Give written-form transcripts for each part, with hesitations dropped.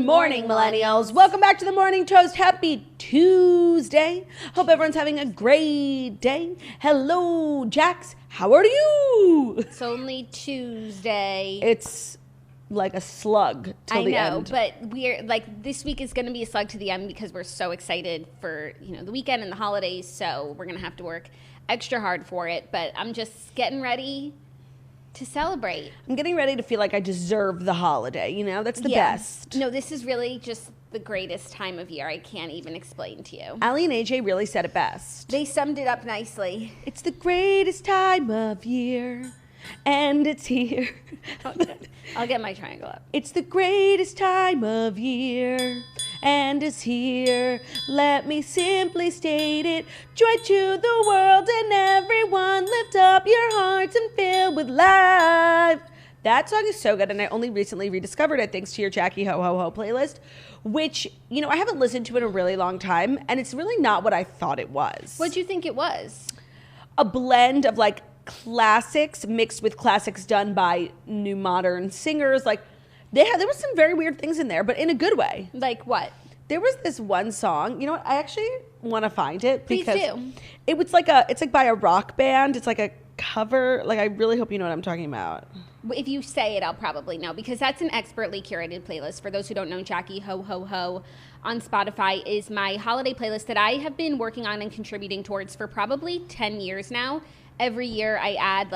morning, millennials. Welcome back to the Morning Toast. Happy Tuesday. Hope everyone's having a great day. Hello, Jax. How are you? It's only Tuesday. It's like a slug till the end. I know, but we're like, this week is going to be a slug to the end because we're so excited for, the weekend and the holidays. So we're going to have to work extra hard for it. But I'm just getting ready to celebrate. I'm getting ready to feel like I deserve the holiday. That's the best. No, this is really just the greatest time of year. I can't even explain to you. Ali and AJ really said it best. They summed it up nicely. It's the greatest time of year, and it's here. I'll get my triangle up. It's the greatest time of year, and it's here. Let me simply state it. Joy to the world and everyone. Lift up your hearts and fill with life. That song is so good, and I only recently rediscovered it thanks to your Jackie Ho Ho Ho playlist, which, I haven't listened to in a really long time, and it's really not what I thought it was. What'd you think it was? A blend of, classics mixed with classics done by new modern singers. There was some very weird things in there, but in a good way. Like what? There was this one song. You know what? I actually want to find it because Please do. It's like by a rock band. It's like a cover. I really hope you know what I'm talking about. If you say it, I'll probably know because that's an expertly curated playlist. For those who don't know, Jackie Ho Ho Ho on Spotify is my holiday playlist that I have been working on and contributing towards for probably 10 years now. Every year I add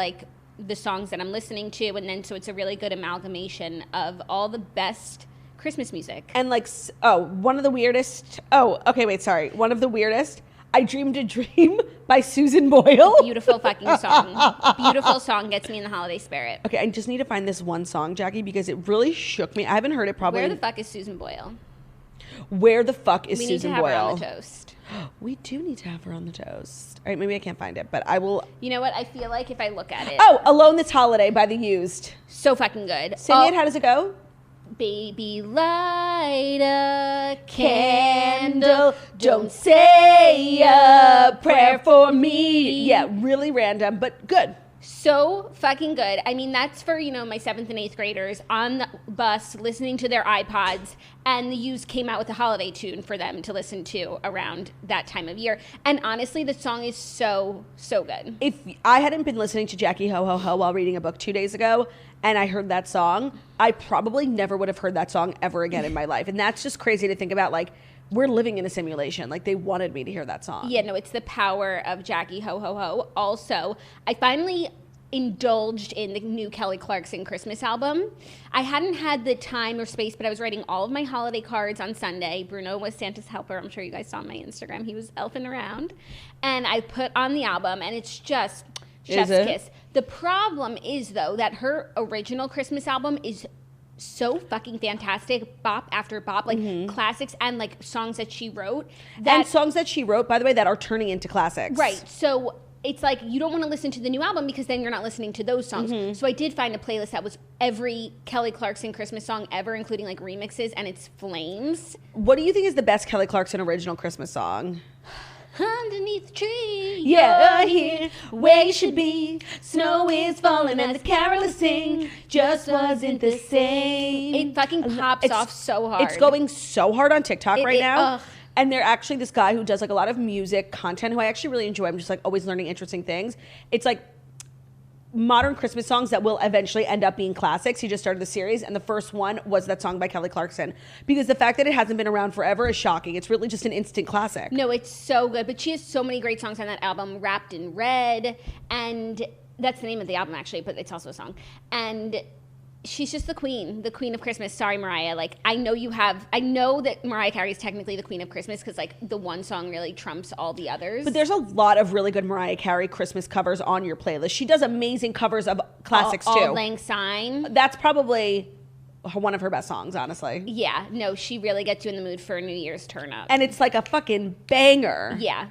the songs that I'm listening to, and then so it's a really good amalgamation of all the best Christmas music. And one of the weirdest. One of the weirdest. I Dreamed a Dream by Susan Boyle. Beautiful fucking song. Beautiful song, gets me in the holiday spirit. Okay, I just need to find this one song, Jackie, because it really shook me. I haven't heard it probably. Where the fuck is Susan Boyle? Where the fuck is we Susan need to have Boyle? her on the toast. We do need to have her on the toast. All right, maybe I can't find it, but I will. You know what? I feel like if I look at it. Oh, Alone This Holiday by The Used. So fucking good. Sing it. How does it go? Baby, light a candle. Don't say a prayer for me. Yeah, really random, but good. So fucking good. I mean, that's for, my 7th and 8th graders on the bus listening to their iPods, and the Used came out with a holiday tune for them to listen to around that time of year. And honestly, the song is so, so good. If I hadn't been listening to Jackie Ho Ho Ho while reading a book 2 days ago, and I heard that song, I probably never would have heard that song ever again in my life. And that's just crazy to think about, we're living in a simulation. They wanted me to hear that song. Yeah, no, it's the power of Jackie Ho Ho Ho. Also, I finally indulged in the new Kelly Clarkson Christmas album. I hadn't had the time or space, but I was writing all of my holiday cards on Sunday. Bruno was Santa's helper. I'm sure you guys saw my Instagram. He was elfing around. And I put on the album, and it's just chef's kiss. The problem is, though, that her original Christmas album is so fucking fantastic, bop after bop, classics and songs that she wrote. And songs that she wrote, by the way, that are turning into classics. Right. So it's you don't want to listen to the new album because then you're not listening to those songs. So I did find a playlist that was every Kelly Clarkson Christmas song ever, including remixes, and it's flames. What do you think is the best Kelly Clarkson original Christmas song? Underneath the tree, you're here where you should be. Snow is falling and the carolers sing. Just wasn't the same. It fucking pops off so hard. It's going so hard on TikTok right now. And they're actually this guy who does a lot of music content who I actually really enjoy. I'm just always learning interesting things. It's modern Christmas songs that will eventually end up being classics. He just started the series, and the first one was that song by Kelly Clarkson. Because the fact that it hasn't been around forever is shocking. It's really just an instant classic. No, it's so good. But she has so many great songs on that album, Wrapped in Red, and that's the name of the album, actually, but it's also a song. And she's just the queen of Christmas. Sorry, Mariah. I know that Mariah Carey is technically the queen of Christmas because the one song really trumps all the others. But there's a lot of really good Mariah Carey Christmas covers on your playlist. She does amazing covers of classics too. Auld Lang Syne. That's probably one of her best songs, honestly. Yeah, no, she really gets you in the mood for a New Year's turn up. And it's a fucking banger. Yeah.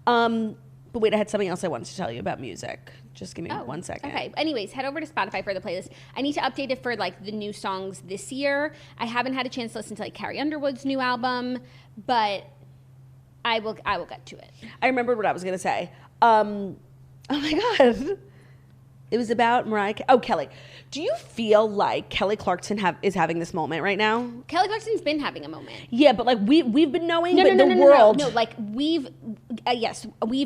But wait, I had something else I wanted to tell you about music. Just give me 1 second. Okay. Anyways, head over to Spotify for the playlist. I need to update it for the new songs this year. I haven't had a chance to listen to Carrie Underwood's new album, but I will get to it. I remembered what I was gonna say. Oh my god. It was about Kelly. Do you feel like Kelly Clarkson is having this moment right now? Kelly Clarkson's been having a moment. Yeah, but like we've been knowing, the world. No, like we've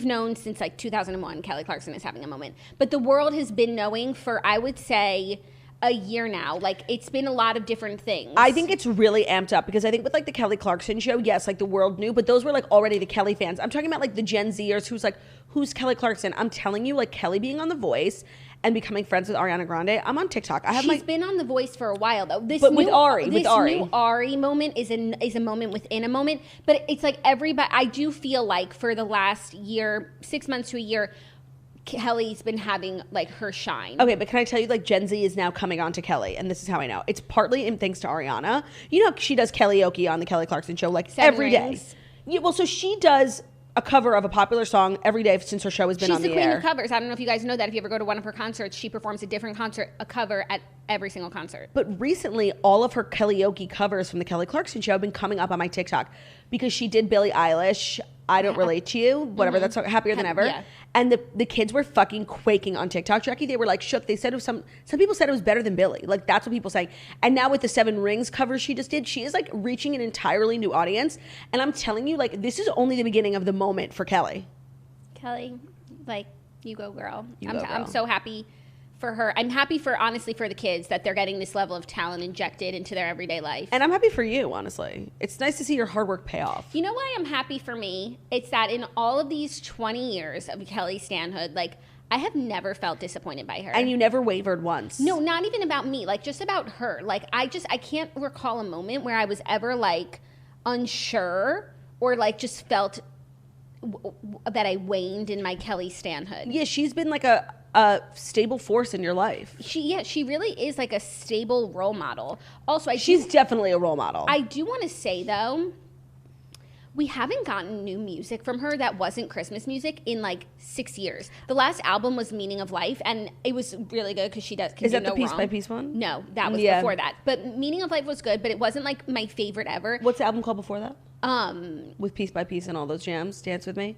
known since like 2001. Kelly Clarkson is having a moment, but the world has been knowing for, I would say, a year now. Like, it's been a lot of different things. I think it's really amped up because I think with like the Kelly Clarkson show, yes, like the world knew, but those were like already the Kelly fans. I'm talking about like the Gen Zers who's like, who's Kelly Clarkson? I'm telling you, like Kelly being on The Voice and becoming friends with Ariana Grande. I'm on TikTok. She's been on The Voice for a while though. With Ari. This new Ari moment is a moment within a moment. But it's like everybody. I do feel like for the last year, 6 months to a year, Kelly's been having like her shine. Okay, but can I tell you, like Gen Z is now coming on to Kelly, and this is how I know. It's partly in thanks to Ariana. You know, she does karaoke on the Kelly Clarkson show like every day. Yeah, well, so she does a cover of a popular song every day since her show has been on the air. She's the queen of covers. I don't know if you guys know that. If you ever go to one of her concerts, she performs a cover at every single concert. But recently, all of her karaoke covers from the Kelly Clarkson show have been coming up on my TikTok because she did Billie Eilish, I Don't Relate to You, whatever, that's Happier Than Ever. Yeah. And the kids were fucking quaking on TikTok, Jackie. They were like shook. They said it was some people said it was better than Billie. Like, that's what people say. And now with the 7 Rings cover she just did, she is like reaching an entirely new audience. And I'm telling you, like, this is only the beginning of the moment for Kelly. Kelly, like, you go, girl. I'm so happy for her. I'm happy honestly for the kids that they're getting this level of talent injected into their everyday life. And I'm happy for you, honestly. It's nice to see your hard work pay off. You know why I'm happy for me? It's that in all of these 20 years of Kelly stanhood, like, I have never felt disappointed by her. And you never wavered once. No, not even about me. Like, just about her. Like, I can't recall a moment where I was ever, like, unsure or, like, just felt that I waned in my Kelly stanhood. Yeah, she's been like a stable force in your life. She really is like a stable role model. Also, she's definitely a role model. I do want to say though, we haven't gotten new music from her that wasn't Christmas music in like 6 years. The last album was Meaning of Life, and it was really good because she does. Is that the Piece by Piece one? No, that was before that. But Meaning of Life was good, but it wasn't like my favorite ever. What's the album called before that? With Piece by Piece and all those jams. Dance With Me.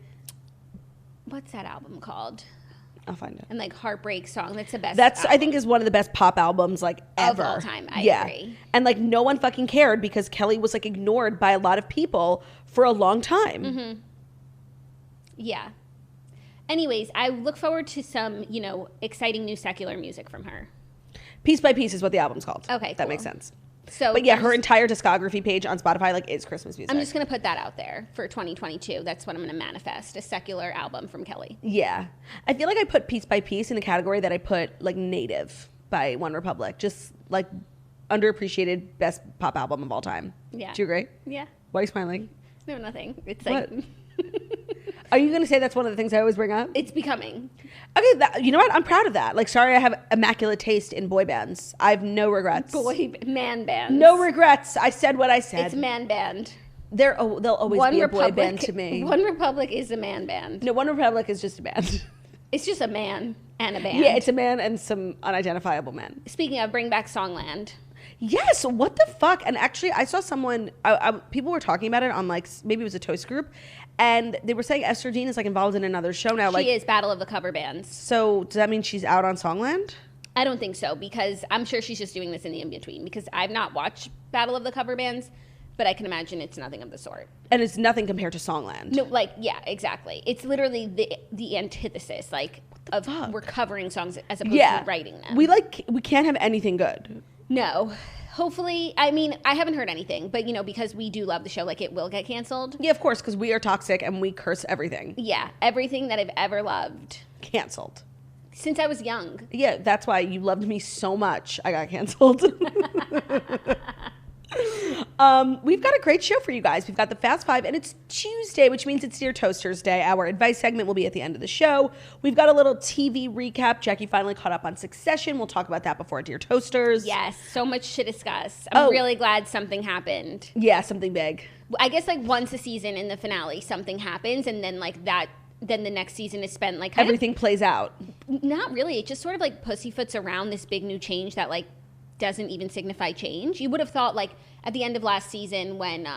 What's that album called? I'll find it. And like Heartbreak Song. That's the best. That's album. I think is one of the best pop albums like ever. Of all time. I agree. And like no one fucking cared because Kelly was like ignored by a lot of people for a long time. Mm-hmm. Yeah. Anyways, I look forward to some, exciting new secular music from her. Piece by Piece is what the album's called. Okay, that makes sense. So, but yeah, her entire discography page on Spotify like is Christmas music. I'm just gonna put that out there for 2022. That's what I'm gonna manifest: a secular album from Kelly. Yeah, I feel like I put Piece by Piece in the category that I put like Native by One Republic, just like underappreciated best pop album of all time. Yeah, do you agree? Yeah. Why are you smiling? No, nothing. It's like. Are you going to say that's one of the things I always bring up? It's becoming. Okay, you know what? I'm proud of that. Like, sorry, I have immaculate taste in boy bands. I have no regrets. Man bands. No regrets. I said what I said. It's man band. They'll always be a boy band to me. One Republic is a man band. No, One Republic is just a band. It's just a man and a band. Yeah, it's a man and some unidentifiable men. Speaking of, bring back Songland. Yes, what the fuck? And actually, I saw someone, people were talking about it on like, maybe it was a Toast group, and they were saying Esther Dean is like involved in another show now. She is Battle of the Cover Bands. So does that mean she's out on Songland? I don't think so, because I'm sure she's just doing this in the in-between, because I've not watched Battle of the Cover Bands, but I can imagine it's nothing of the sort. And it's nothing compared to Songland. No, like, yeah, exactly. It's literally the antithesis, like, of we're covering songs as opposed to writing them. We can't have anything good. No. Hopefully, I mean, I haven't heard anything, but, because we do love the show, like, it will get canceled. Yeah, of course, because we are toxic and we curse everything. Yeah, everything that I've ever loved. Canceled. Since I was young. Yeah, that's why you loved me so much, I got canceled. We've got a great show for you guys. We've got the Fast Five, and it's Tuesday, which means it's Dear Toasters Day. Our advice segment will be at the end of the show. We've got a little TV recap. Jackie finally caught up on Succession. We'll talk about that before Dear Toasters. Yes, so much to discuss. I'm really glad something happened. Yeah, something big. I guess like once a season in the finale, something happens, and then like that. Then the next season is spent like everything plays out. Not really. It just sort of like pussyfoots around this big new change that like doesn't even signify change. You would have thought like at the end of last season when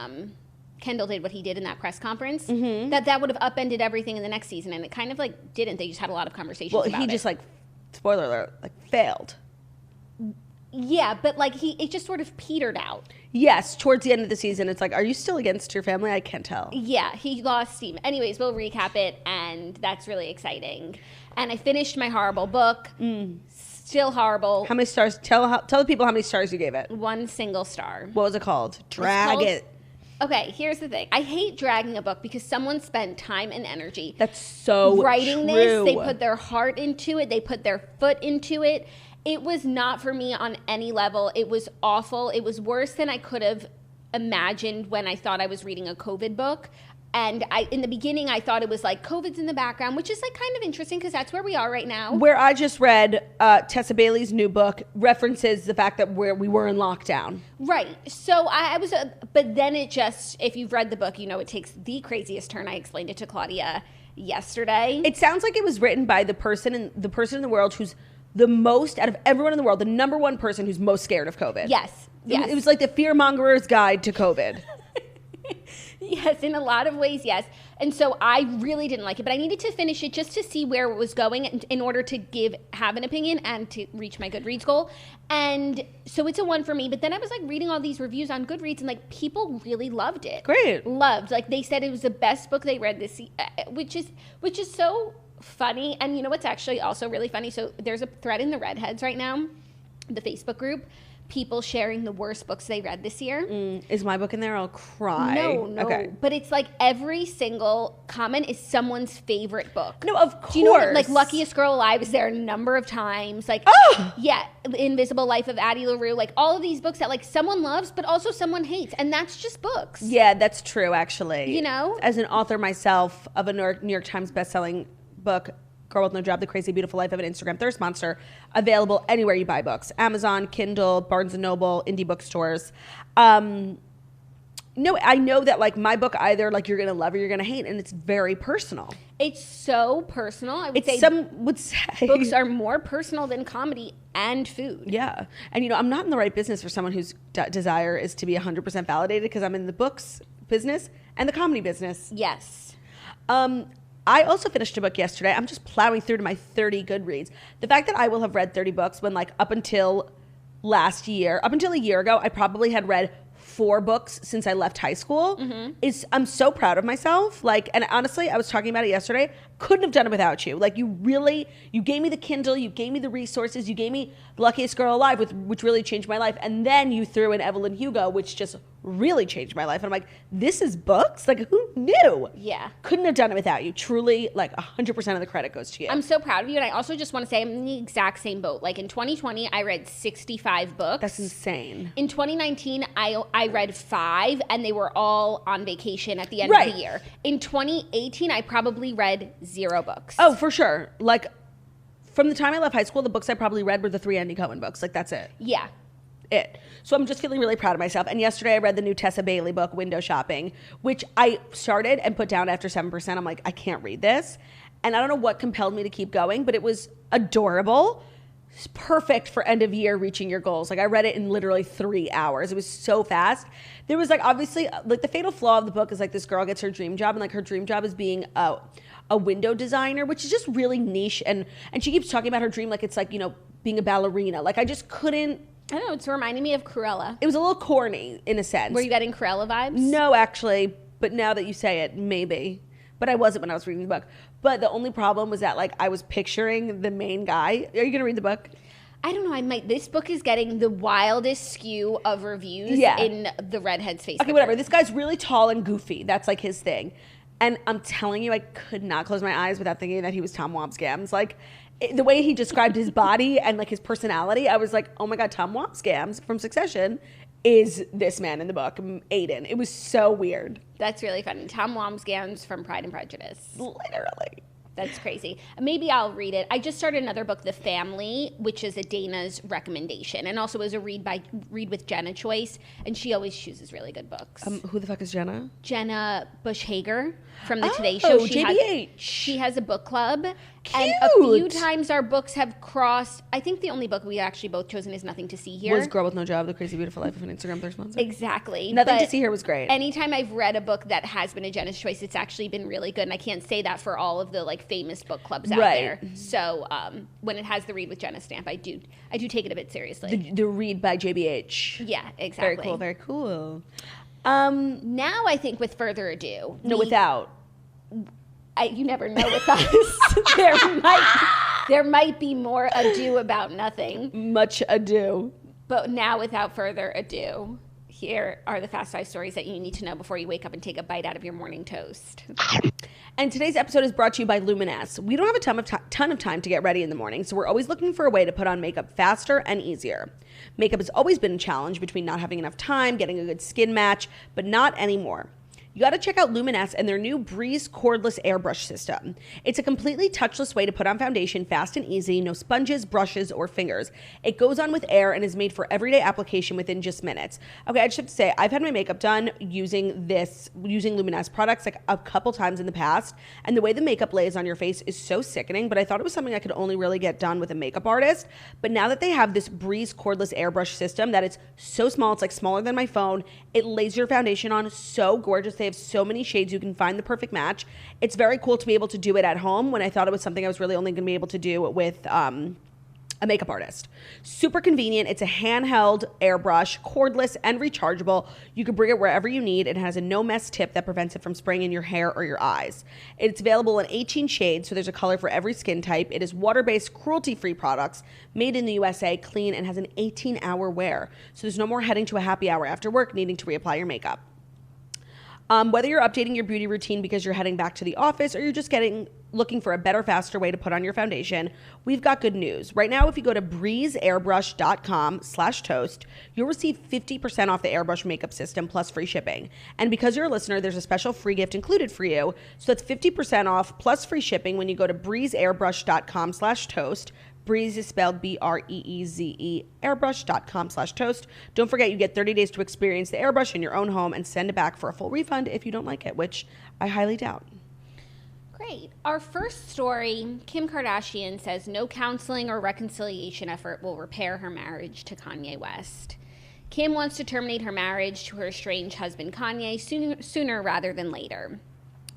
Kendall did what he did in that press conference, that would have upended everything in the next season, and it kind of like didn't. They just had a lot of conversations about it. He just like spoiler alert, like failed. Yeah, but like it just sort of petered out. Yes, towards the end of the season, it's like, are you still against your family? I can't tell. Yeah, he lost steam. Anyways, we'll recap it, and that's really exciting. And I finished my horrible book. Still horrible. How many stars? Tell the people how many stars you gave it. 1 single star. What was it called? Drag it. Okay, here's the thing. I hate dragging a book because someone spent time and energy. That's so writing true. this. They put their heart into it. They put their foot into it. It was not for me on any level. It was awful. It was worse than I could have imagined when I thought I was reading a COVID book. And in the beginning, I thought it was like COVID's in the background, which is like kind of interesting because that's where we are right now. Where I just read Tessa Bailey's new book references the fact that we were in lockdown. Right. So I was, but then it just, if you've read the book, you know it takes the craziest turn. I explained it to Claudia yesterday. It sounds like it was written by the person in the world who's the most, out of everyone in the world, the number one person who's most scared of COVID. Yes. Yes. It was like the fearmonger's guide to COVID. Yes, in a lot of ways, yes. And so I really didn't like it, but I needed to finish it just to see where it was going in order to have an opinion and to reach my Goodreads goal. And so it's a 1 for me. But then I was like reading all these reviews on Goodreads, and like people really loved it. Great. Loved. Like they said it was the best book they read this year, which is so funny. And you know what's actually also really funny? So there's a thread in the Redheads right now, the Facebook group. People sharing the worst books they read this year. Is my book in there? I'll cry. No. Okay. But it's like every single comment is someone's favorite book. No, of course. Do you know what, like Luckiest Girl Alive is there a number of times. Like, yeah, Invisible Life of Addie LaRue. Like all of these books that like someone loves, but also someone hates. And that's just books. Yeah, that's true, actually. You know? As an author myself of a New York Times bestselling book, Girl with No Job, The Crazy Beautiful Life of an Instagram Thirst Monster, available anywhere you buy books. Amazon, Kindle, Barnes & Noble, indie bookstores. No, I know that like my book either like you're going to love or you're going to hate, and it's very personal. It's so personal. I would say some would say books are more personal than comedy and food. Yeah. And, you know, I'm not in the right business for someone whose desire is to be 100% validated because I'm in the books business and the comedy business. Yes. I also finished a book yesterday. I'm just plowing through to my 30 Goodreads. The fact that I will have read 30 books when, like, up until a year ago, I probably had read 4 books since I left high school. I'm so proud of myself. Like, and honestly, I was talking about it yesterday. Couldn't have done it without you. Like, you gave me the Kindle, you gave me the resources, you gave me Luckiest Girl Alive, which really changed my life. And then you threw in Evelyn Hugo, which just really changed my life. And I'm like, this is books? Like, who knew? Yeah. Couldn't have done it without you. Truly, like 100% of the credit goes to you. I'm so proud of you. And I also just want to say I'm in the exact same boat. Like in 2020, I read 65 books. That's insane. In 2019, I read 5, and they were all on vacation at the end of the year. In 2018, I probably read 0 books. Oh, for sure. Like, from the time I left high school, the books I probably read were the 3 Andy Cohen books. Like, that's it. Yeah. So I'm just feeling really proud of myself. And yesterday I read the new Tessa Bailey book, Window Shopping, which I started and put down after 7%. I'm like, I can't read this. And I don't know what compelled me to keep going, but it was adorable. It's perfect for end of year reaching your goals. Like I read it in literally 3 hours. It was so fast. There was like, obviously, like the fatal flaw of the book is like this girl gets her dream job, and like her dream job is being a window designer, which is just really niche. And she keeps talking about her dream like it's like, you know, being a ballerina. Like I just couldn't. I don't know, it's reminding me of Cruella. It was a little corny in a sense. Were you getting Cruella vibes? No, actually, but now that you say it, maybe. But I wasn't when I was reading the book. But the only problem was that like I was picturing the main guy. Are you going to read the book? I don't know. This book is getting the wildest skew of reviews in the Redheads Facebook. Okay, whatever. This guy's really tall and goofy. That's like his thing. And I'm telling you, I could not close my eyes without thinking that he was Tom Wambsgans. Like, the way he described his body and like his personality, I was like, oh my God, Tom Wambsgans from Succession is this man in the book, Aiden. It was so weird. That's really funny. Tom Wambsgans from Pride and Prejudice. Literally. That's crazy. Maybe I'll read it. I just started another book, The Family, which is a Dana's recommendation, and also is a read with Jenna choice, and she always chooses really good books. Who the fuck is Jenna? Jenna Bush Hager from the Today Show. JBH. She has a book club. Cute. And a few times our books have crossed. I think the only book we actually both chosen is Nothing to See Here. Was Girl with No Job, The Crazy Beautiful Life of an Instagram Thirst Monster. Exactly. Nothing to See Here was great. Anytime I've read a book that has been a Jenna's choice, it's actually been really good. And I can't say that for all of the like like famous book clubs out Right. there. So when it has the Read with Jenna stamp, I do take it a bit seriously. The Read by JBH. Yeah, exactly. Very cool. Very cool. Now I think with further ado. Without. You never know with us. there might be more ado about nothing. Much ado. But now without further ado, here are the Fast Five stories that you need to know before you wake up and take a bite out of your morning toast. And today's episode is brought to you by Luminous. We don't have a ton of time to get ready in the morning, so we're always looking for a way to put on makeup faster and easier. Makeup has always been a challenge between not having enough time, getting a good skin match, but not anymore. You got to check out Luminous and their new Breeze cordless airbrush system. It's a completely touchless way to put on foundation fast and easy, no sponges, brushes, or fingers. It goes on with air and is made for everyday application within just minutes. Okay, I just have to say, I've had my makeup done using Luminous products like a couple times in the past, and the way the makeup lays on your face is so sickening, but I thought it was something I could only really get done with a makeup artist. But now that they have this Breeze cordless airbrush system that is so small, it's like smaller than my phone, it lays your foundation on so gorgeous. They have so many shades. You can find the perfect match. It's very cool to be able to do it at home when I thought it was something I was really only going to be able to do with a makeup artist. Super convenient. It's a handheld airbrush, cordless and rechargeable. You can bring it wherever you need. It has a no mess tip that prevents it from spraying in your hair or your eyes. It's available in 18 shades, so there's a color for every skin type. It is water-based, cruelty-free products, made in the USA, clean, and has an 18-hour wear. So there's no more heading to a happy hour after work needing to reapply your makeup. Whether you're updating your beauty routine because you're heading back to the office or you're just looking for a better, faster way to put on your foundation, we've got good news. Right now, if you go to breezeairbrush.com/toast, you'll receive 50% off the airbrush makeup system plus free shipping. And because you're a listener, there's a special free gift included for you. So that's 50% off plus free shipping when you go to breezeairbrush.com/toast. Breeze is spelled B-R-E-E-Z-E, airbrush.com/toast. Don't forget, you get 30 days to experience the airbrush in your own home and send it back for a full refund if you don't like it, which I highly doubt. Great. Our first story, Kim Kardashian says no counseling or reconciliation effort will repair her marriage to Kanye West. Kim wants to terminate her marriage to her estranged husband Kanye sooner rather than later.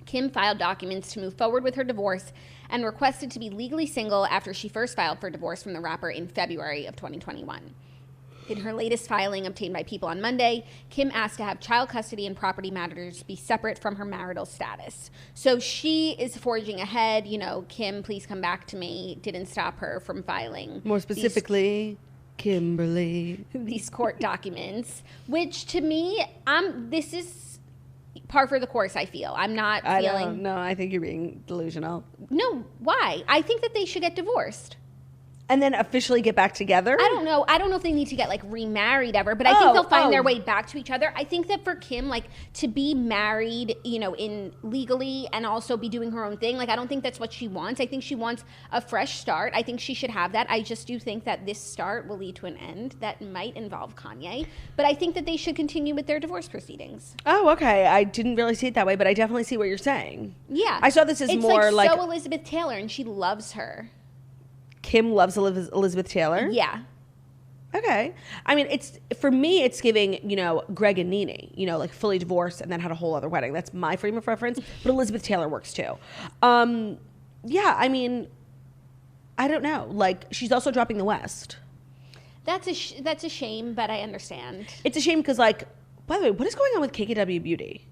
Kim filed documents to move forward with her divorce and requested to be legally single after she first filed for divorce from the rapper in February of 2021. In her latest filing obtained by People on Monday, Kim asked to have child custody and property matters be separate from her marital status. So she is forging ahead. Kim, please come back to me, didn't stop her from filing. More specifically, Kimberly. These court documents, which to me, this is par for the course, I feel. I'm not feeling... No, I think you're being delusional. No, why? I think that they should get divorced. And then officially get back together? I don't know. I don't know if they need to get remarried ever, but I think they'll find their way back to each other. I think that for Kim, to be married, in legally and also be doing her own thing, I don't think that's what she wants. I think she wants a fresh start. I think she should have that. I just do think that this start will lead to an end that might involve Kanye. But I think that they should continue with their divorce proceedings. Oh, okay. I didn't really see it that way, but I definitely see what you're saying. Yeah. I saw this as it's more like... so Elizabeth Taylor, and she loves her. Kim loves Elizabeth Taylor? Yeah. Okay. I mean, for me, it's giving, Greg and Nene, fully divorced and then had a whole other wedding. That's my frame of reference. But Elizabeth Taylor works too. Yeah, I mean, I don't know. She's also dropping the West. That's a shame, but I understand. It's a shame because, by the way, what is going on with KKW Beauty?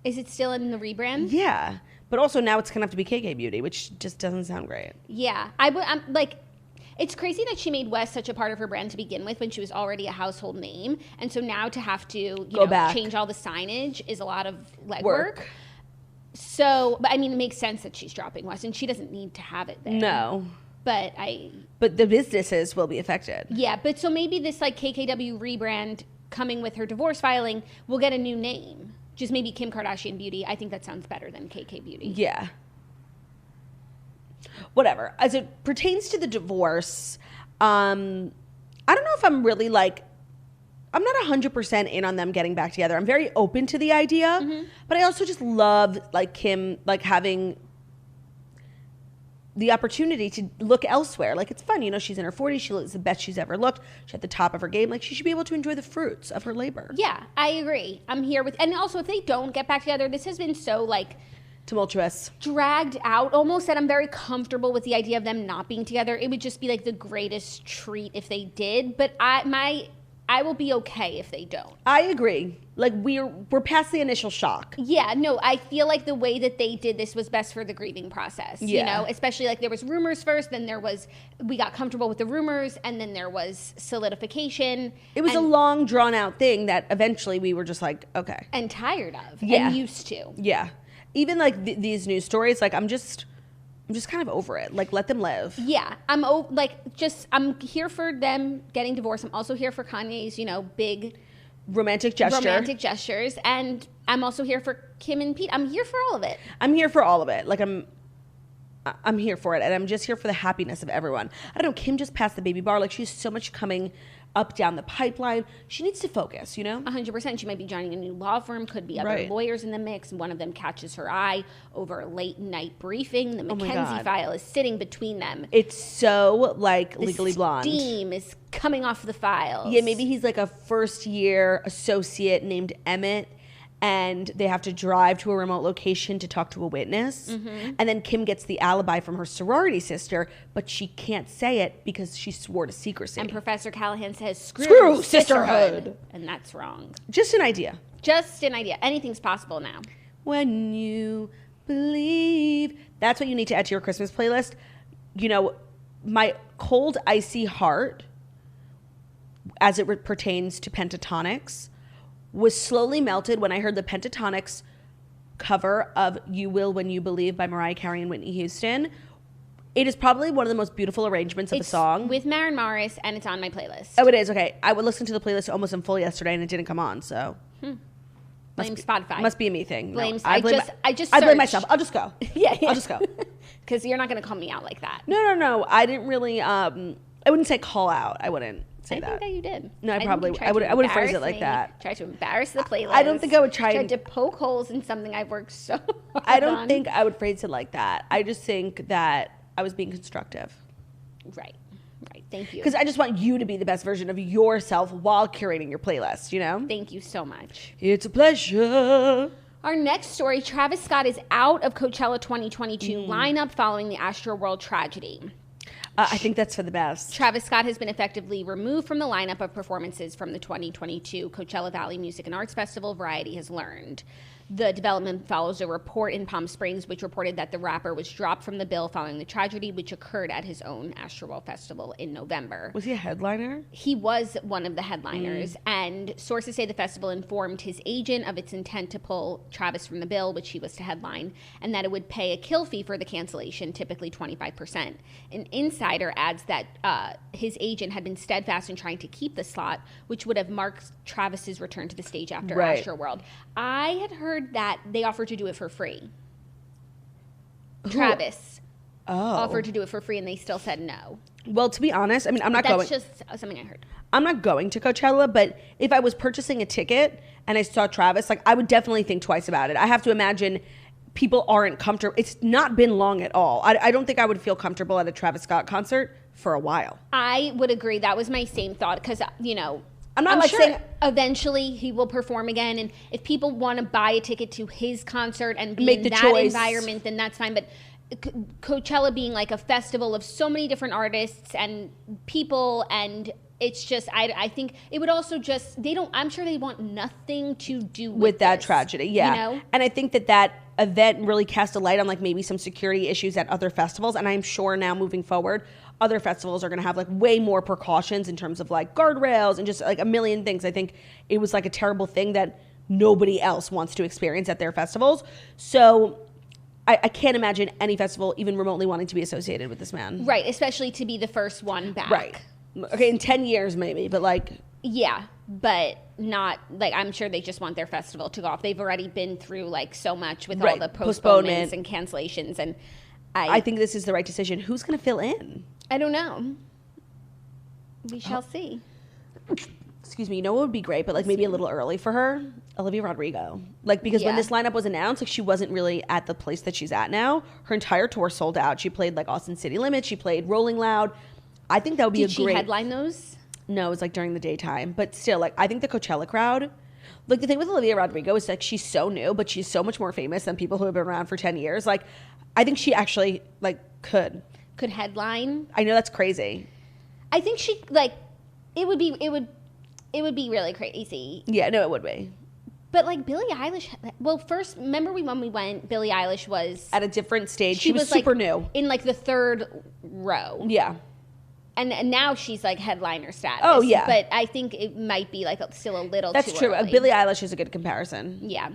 Is it still in the rebrand? Yeah. But also now it's going to have to be KK Beauty, which just doesn't sound great. Yeah. It's crazy that she made West such a part of her brand to begin with when she was already a household name. And so now to have to, change all the signage is a lot of legwork. So, but it makes sense that she's dropping West, and she doesn't need to have it there. No. But the businesses will be affected. Yeah, but so maybe this KKW rebrand coming with her divorce filing will get a new name. Just maybe Kim Kardashian Beauty. I think that sounds better than KK Beauty. Yeah. Whatever. As it pertains to the divorce, I don't know if I'm really I'm not 100% in on them getting back together. I'm very open to the idea, but I also just love Kim having the opportunity to look elsewhere. It's fun, she's in her 40s, she looks the best she's ever looked, she's at the top of her game, she should be able to enjoy the fruits of her labor. Yeah, I agree. I'm here with, and also if they don't get back together, this has been so tumultuous, dragged out almost, that I'm very comfortable with the idea of them not being together. It would just be like the greatest treat if they did, but I will be okay if they don't. I agree. Like we're past the initial shock. Yeah, no, I feel like the way that they did this was best for the grieving process. Yeah. You know, especially like there was rumors first, then we got comfortable with the rumors, and then there was solidification. It was a long drawn out thing that eventually we were just like, okay. And tired of. Yeah. And used to. Yeah. Even like these news stories, like I'm just kind of over it. Like let them live. Yeah, I'm here for them getting divorced. I'm also here for Kanye's, big romantic gestures, and I'm also here for Kim and Pete. I'm here for all of it. I'm here for all of it. Like I'm here for it, and I'm just here for the happiness of everyone. I don't know. Kim just passed the baby bar. Like she's so much coming up down the pipeline. She needs to focus, 100%. She might be joining a new law firm. Could be other lawyers in the mix. One of them catches her eye over a late night briefing. The McKenzie file is sitting between them. It's so like Legally Blonde. Steam is coming off the files. Yeah, maybe he's like a first year associate named Emmett, and they have to drive to a remote location to talk to a witness. Mm-hmm. And then Kim gets the alibi from her sorority sister, but she can't say it because she swore to secrecy. And Professor Callahan says, screw sisterhood. And that's wrong. Just an idea. Anything's possible now. When you believe. That's what you need to add to your Christmas playlist. My cold, icy heart, as it pertains to pentatonics, was slowly melted when I heard the Pentatonics cover of You Will When You Believe by Mariah Carey and Whitney Houston. It is probably one of the most beautiful arrangements of a song. With Maren Morris, and it's on my playlist. Oh, it is? Okay. I would listen to the playlist almost in full yesterday, and it didn't come on, so. Blame Spotify. Must be a me thing. I blame myself. I'll just go. Yeah. I'll just go. Because you're not going to call me out like that. No. I didn't really, I wouldn't say call out. I wouldn't. I think that you did. No, I would phrase it like that. Try to embarrass the playlist. I don't think I would tried to poke holes in something I've worked so hard I don't think I would phrase it like that. I just think that I was being constructive. Right. Thank you. Because I just want you to be the best version of yourself while curating your playlist, Thank you so much. It's a pleasure. Our next story, Travis Scott is out of Coachella 2022 lineup following the Astroworld tragedy. I think that's for the best. Travis Scott has been effectively removed from the lineup of performances from the 2022 Coachella Valley Music and Arts Festival, Variety has learned. The development follows a report in Palm Springs, which reported that the rapper was dropped from the bill following the tragedy, which occurred at his own Astroworld Festival in November. Was he a headliner? He was one of the headliners, and sources say the festival informed his agent of its intent to pull Travis from the bill, which he was to headline, and that it would pay a kill fee for the cancellation, typically 25%. An insider adds that his agent had been steadfast in trying to keep the slot, which would have marked Travis's return to the stage after Astroworld. I had heard that they offered to do it for free. Travis offered to do it for free, and they still said no. Well, to be honest, I'm not going. That's just something I heard. I'm not going to Coachella, but if I was purchasing a ticket and I saw Travis, I would definitely think twice about it. I have to imagine people aren't comfortable. It's not been long at all. I don't think I would feel comfortable at a Travis Scott concert for a while. I would agree. That was my same thought because, I'm sure saying eventually he will perform again, and if people want to buy a ticket to his concert and be in that choice. Environment, then that's fine. But Coachella being like a festival of so many different artists and people, and it's just I think it would also just I'm sure they want nothing to do with that this, tragedy. Yeah, and I think that event really cast a light on maybe some security issues at other festivals, and I'm sure now moving forward, other festivals are going to have way more precautions in terms of guardrails and just a million things. I think it was a terrible thing that nobody else wants to experience at their festivals. So I can't imagine any festival even remotely wanting to be associated with this man. Right, especially to be the first one back. Right. Okay, in 10 years maybe, but yeah, but not I'm sure they just want their festival to go off. They've already been through so much with all the postponements and cancellations, and I think this is the right decision. Who's going to fill in? I don't know. We shall see. Excuse me. What would be great, but maybe a little early for her? Olivia Rodrigo. Because when this lineup was announced, she wasn't really at the place that she's at now. Her entire tour sold out. She played Austin City Limits. She played Rolling Loud. I think that would be Did she headline those? No, it was during the daytime. But still, I think the Coachella crowd. Like, the thing with Olivia Rodrigo is, like, she's so new, but she's so much more famous than people who have been around for 10 years. Like, I think she actually, like, could headline. I know that's crazy. I think she, like, it would be really crazy. Yeah, no, it would be. But, like, Billie Eilish, well, first, remember when we went, Billie Eilish was At a different stage. She was super like, new. In, like, the third row. Yeah. And now she's, like, headliner status. Oh, yeah. But I think it might be, like, still a little That's too true. early. Billie Eilish is a good comparison. Yeah.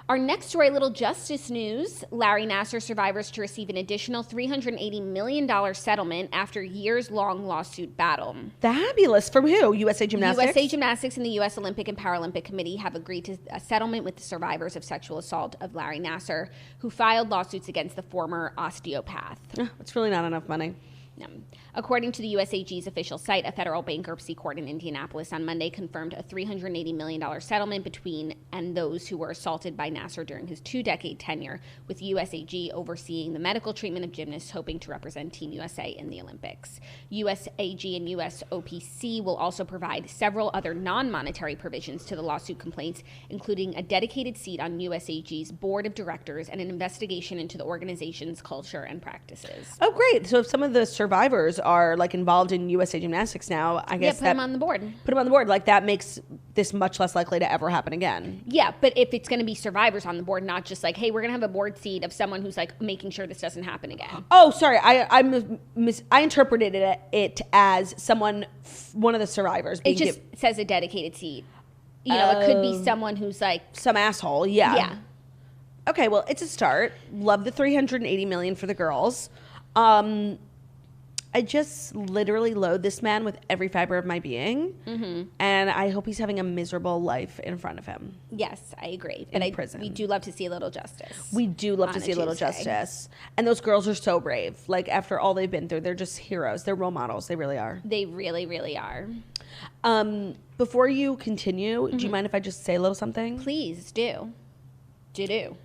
Our next story, little justice news. Larry Nassar survivors to receive an additional $380 million settlement after years-long lawsuit battle. Fabulous. From who? USA Gymnastics? USA Gymnastics and the U.S. Olympic and Paralympic Committee have agreed to a settlement with the survivors of sexual assault of Larry Nassar, who filed lawsuits against the former osteopath. It's really not enough money. No. According to the USAG's official site, a federal bankruptcy court in Indianapolis on Monday confirmed a $380 million settlement between and those who were assaulted by Nassar during his 2-decade tenure, with USAG overseeing the medical treatment of gymnasts hoping to represent Team USA in the Olympics. USAG and USOPC will also provide several other non-monetary provisions to the lawsuit complaints, including a dedicated seat on USAG's board of directors and an investigation into the organization's culture and practices. Oh, great. So if some of the survivors are, like, involved in USA Gymnastics now, I guess put them on the board. Put them on the board. Like, that makes this much less likely to ever happen again. Yeah, but if it's going to be survivors on the board, not just like, hey, we're going to have a board seat of someone who's, like, making sure this doesn't happen again. Oh, sorry. I interpreted it as one of the survivors. It just says a dedicated seat. You know, it could be someone who's, like, some asshole. Yeah. Yeah. Okay, well, it's a start. Love the $380 million for the girls. I just literally loathe this man with every fiber of my being. Mm-hmm. And I hope he's having a miserable life in front of him. Yes, I agree. In prison. We do love to see a little justice. We do love to see a little justice. And those girls are so brave. Like, after all they've been through, they're just heroes. They're role models. They really are. They really, really are. Before you continue, do you mind if I just say a little something? Please do. Do.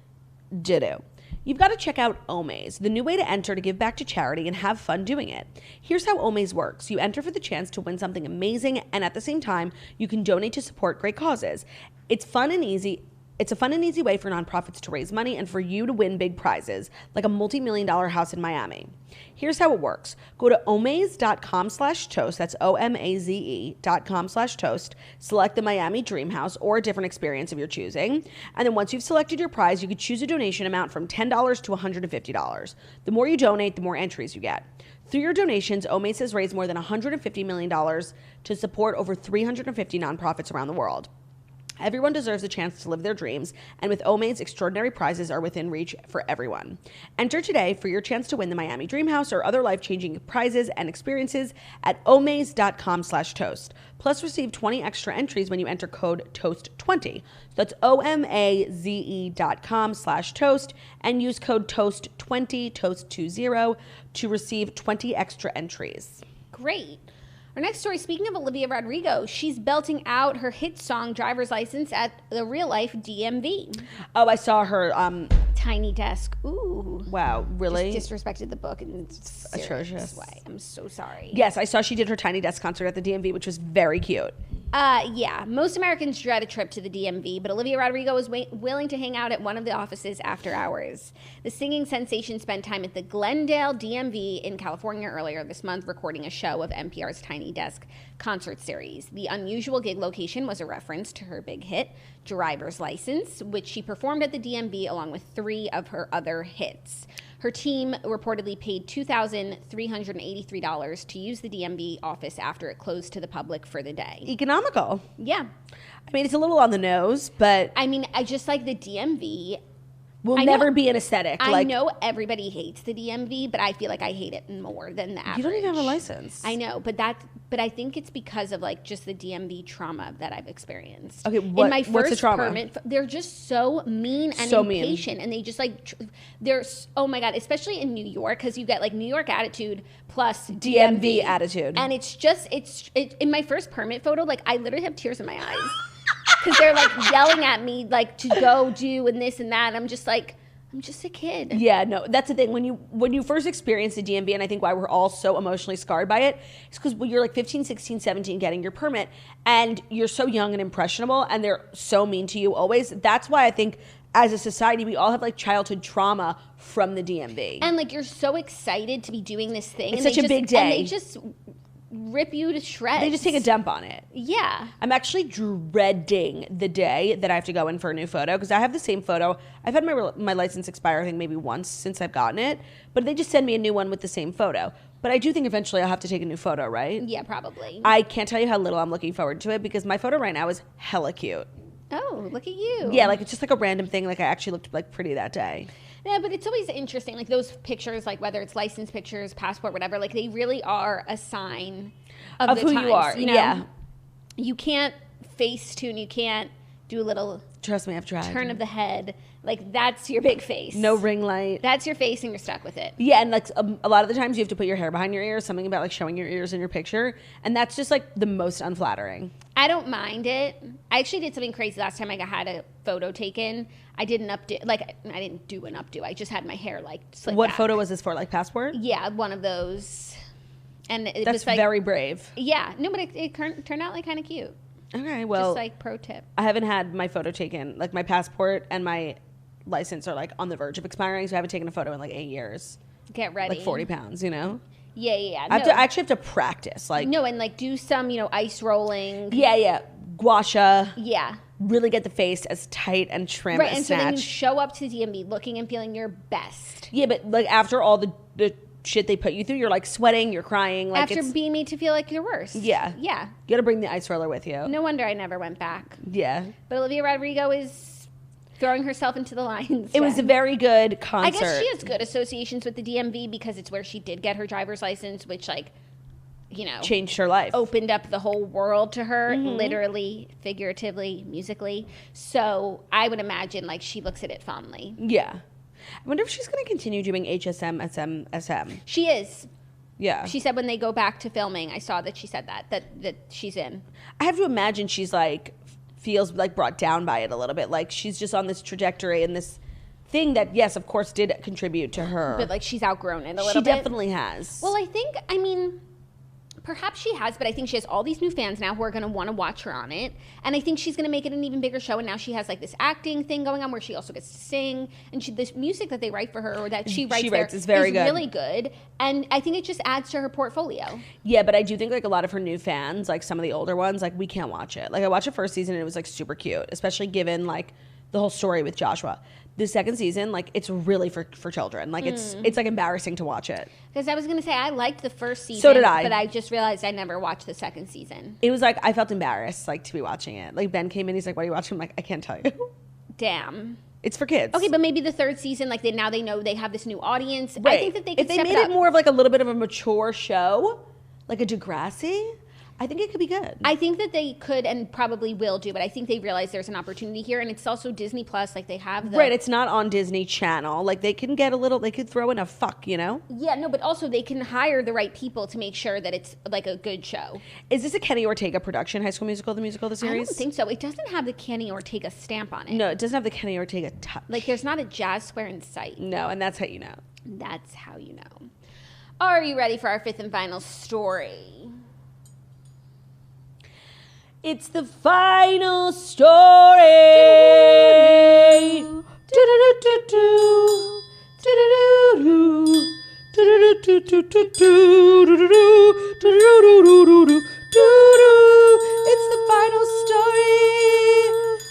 Ditto. You've got to check out Omaze, the new way to enter to give back to charity and have fun doing it. Here's how Omaze works. You enter for the chance to win something amazing, and at the same time, you can donate to support great causes. It's fun and easy. It's a fun and easy way for nonprofits to raise money and for you to win big prizes, like a multi-million-dollar house in Miami. Here's how it works. Go to omaze.com/toast, that's OMAZE.com/toast, select the Miami Dream House or a different experience of your choosing, and then once you've selected your prize, you could choose a donation amount from $10 to $150. The more you donate, the more entries you get. Through your donations, Omaze has raised more than $150 million to support over 350 nonprofits around the world. Everyone deserves a chance to live their dreams, and with Omaze, extraordinary prizes are within reach for everyone. Enter today for your chance to win the Miami Dream House or other life-changing prizes and experiences at omaze.com/toast. Plus, receive 20 extra entries when you enter code TOAST20. So that's omaze.com/toast and use code TOAST20, TOAST20, to receive 20 extra entries. Great. Our next story, speaking of Olivia Rodrigo, she's belting out her hit song Driver's License at the real-life DMV. Oh, I saw her. Tiny Desk. Ooh. Wow, really? Just disrespected the book in a atrocious way. I'm so sorry. Yes, I saw she did her Tiny Desk concert at the DMV, which was very cute. Yeah. Most Americans dread a trip to the DMV, but Olivia Rodrigo was willing to hang out at one of the offices after hours. The singing sensation spent time at the Glendale DMV in California earlier this month, recording a show of NPR's Tiny Desk concert series. The unusual gig location was a reference to her big hit, Driver's License, which she performed at the DMV along with 3 of her other hits. Her team reportedly paid $2,383 to use the DMV office after it closed to the public for the day. Economical. Yeah. I mean, it's a little on the nose, but... I mean, I just like the DMV... will never be an aesthetic. I know everybody hates the DMV, but I feel like I hate it more than the average. You don't even have a license. I know, but I think it's because of like just the DMV trauma that I've experienced. Okay, in my what's the first trauma? permit, they're just so mean and So impatient, and they just like they're oh my god, especially in New York, because you get like New York attitude plus DMV attitude, and it's just in my first permit photo, like I literally have tears in my eyes. Because they're like yelling at me like to go do and this and that. And I'm just like, I'm just a kid. Yeah, no, that's the thing. When you first experience the DMV, and I think why we're all so emotionally scarred by it, is because when you're like 15, 16, 17 getting your permit, and you're so young and impressionable, and they're so mean to you always. That's why I think as a society, we all have like childhood trauma from the DMV. And like you're so excited to be doing this thing. It's such a big day. And they just rip you to shreds. They just take a dump on it. Yeah. I'm actually dreading the day that I have to go in for a new photo because I have the same photo. I've had my license expire, I think maybe once since I've gotten it, but they just send me a new one with the same photo. But I do think eventually I'll have to take a new photo, right? Yeah, probably. I can't tell you how little I'm looking forward to it because my photo right now is hella cute. Oh, look at you. Yeah, like it's just like a random thing. Like I actually looked like pretty that day. Yeah, but it's always interesting. Like those pictures, like whether it's license pictures, passport, whatever, like they really are a sign of the who times, you are. You know? Yeah. You can't Facetune. You can't do a little Trust me, I've tried. turn of the head. Like that's your big face. No ring light. That's your face and you're stuck with it. Yeah, and like a lot of the times you have to put your hair behind your ears, something about like showing your ears in your picture, and that's just like the most unflattering. I don't mind it. I actually did something crazy last time I had a photo taken. I did an updo. Like I didn't do an updo. I just had my hair like slicked What back. photo was this for? Like passport? Yeah, one of those. And it That's was like very brave. Yeah, no, but it turned out like kind of cute. Okay, well, Just like pro tip. I haven't had my photo taken. Like my passport and my license are like on the verge of expiring, so I haven't taken a photo in like 8 years. Get ready. Like 40 pounds, you know? Yeah. I actually have to practice. Like No, and like do some, ice rolling. Yeah. Gua sha. Yeah. Really get the face as tight and trim Right, as and so then you snatch. show up to DMV looking and feeling your best. Yeah, but like after all the shit they put you through, you're like sweating, you're crying. Like After being made to feel like you're worse. Yeah. Yeah. You gotta bring the ice roller with you. No wonder I never went back. Yeah. But Olivia Rodrigo is throwing herself into the lions. It was a very good concert. I guess she has good associations with the DMV because it's where she did get her driver's license, which changed her life. opened up the whole world to her, literally, figuratively, musically. So I would imagine like she looks at it fondly. Yeah. I wonder if she's going to continue doing HSM, SM. She is. Yeah. She said when they go back to filming, I saw that she said that she's in. I have to imagine she's like, feels like brought down by it a little bit. Like she's just on this trajectory and this thing that, yes, of course, did contribute to her. But like she's outgrown it a little She bit. definitely has. Well, I mean, perhaps she has, but I think she has all these new fans now who are going to want to watch her on it. And I think she's going to make it an even bigger show. And now she has like this acting thing going on where she also gets to sing. And this music that they write for her or that she writes is very good. really good. And I think it just adds to her portfolio. Yeah, but I do think like a lot of her new fans, like some of the older ones, like we can't watch it. Like I watched the first season and it was like super cute, especially given like the whole story with Joshua. The second season, like it's really for children. Like it's like embarrassing to watch it. Because I was going to say I liked the first season. So did I. But I just realized I never watched the second season. It was like I felt embarrassed like to be watching it. Like Ben came in, he's like, "What are you watching?" I'm like, "I can't tell you." Damn. It's for kids. Okay, but maybe the third season, like now they know they have this new audience. Right. I think that they could if they step made it up. more of like a little bit of a mature show, like a Degrassi, I think it could be good. I think that they could and probably will do, but I think they realize there's an opportunity here, and it's also Disney Plus. Like they have the Right, it's not on Disney Channel. Like they can get a little, they could throw in a fuck, you know? Yeah, no, but also they can hire the right people to make sure that it's like a good show. Is this a Kenny Ortega production, High School Musical, the musical, the I series? don't think so. It doesn't have the Kenny Ortega stamp on it. No, it doesn't have the Kenny Ortega touch. Like there's not a jazz square in sight. No, and that's how you know. That's how you know. Are you ready for our fifth and final story? It's the final story. It's the final story.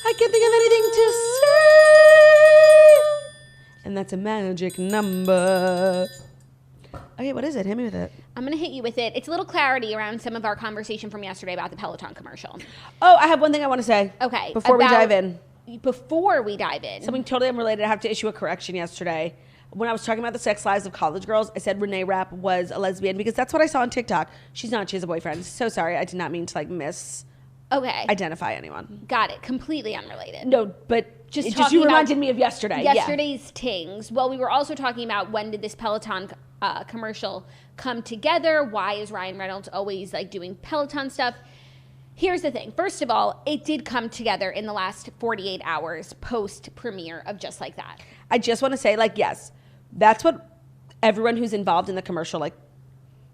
I can't think of anything to say. And that's a magic number. Okay, what is it? Hit me with it. I'm going to hit you with it. It's a little clarity around some of our conversation from yesterday about the Peloton commercial. Oh, I have one thing I want to say. Okay. Before we dive in. Before we dive in. Something totally unrelated. I have to issue a correction yesterday. When I was talking about the sex lives of college girls, I said Renee Rapp was a lesbian because that's what I saw on TikTok. She's not. She has a boyfriend. So sorry. I did not mean to like identify anyone. Got it. Completely unrelated. No, but Just you reminded me of yesterday. Yesterday's tings. Well, we were also talking about when did this Peloton commercial come together? Why is Ryan Reynolds always like doing Peloton stuff? Here's the thing. First of all, it did come together in the last 48 hours post premiere of Just Like That. I just want to say, like, yes, that's what everyone who's involved in the commercial, like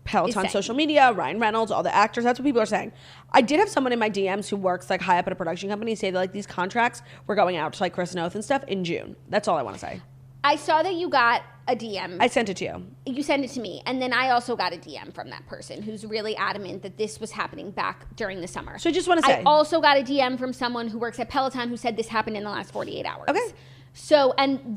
Peloton social media, Ryan Reynolds, all the actors, that's what people are saying. I did have someone in my DMs who works like high up at a production company say that like these contracts were going out to like Chris Noth and stuff in June. That's all I want to say. I saw that you got a DM. I sent it to you. You sent it to me. And then I also got a DM from that person who's really adamant that this was happening back during the summer. So I just want to say. I also got a DM from someone who works at Peloton who said this happened in the last 48 hours. Okay. So, and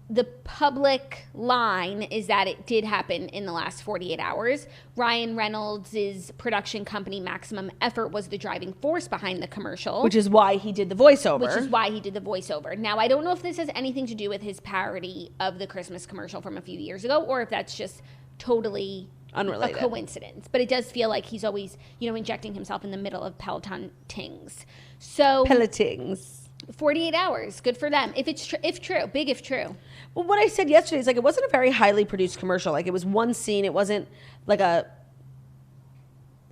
the public line is that it did happen in the last 48 hours. Ryan Reynolds' production company, Maximum Effort, was the driving force behind the commercial. Which is why he did the voiceover. Now, I don't know if this has anything to do with his parody of the Christmas commercial from a few years ago, or if that's just totally unrelated, a coincidence. But it does feel like he's always, injecting himself in the middle of Peloton tings. So Pelotings. 48 hours, good for them. If true. Well, what I said yesterday is like it wasn't a very highly produced commercial. Like it was one scene. It wasn't like a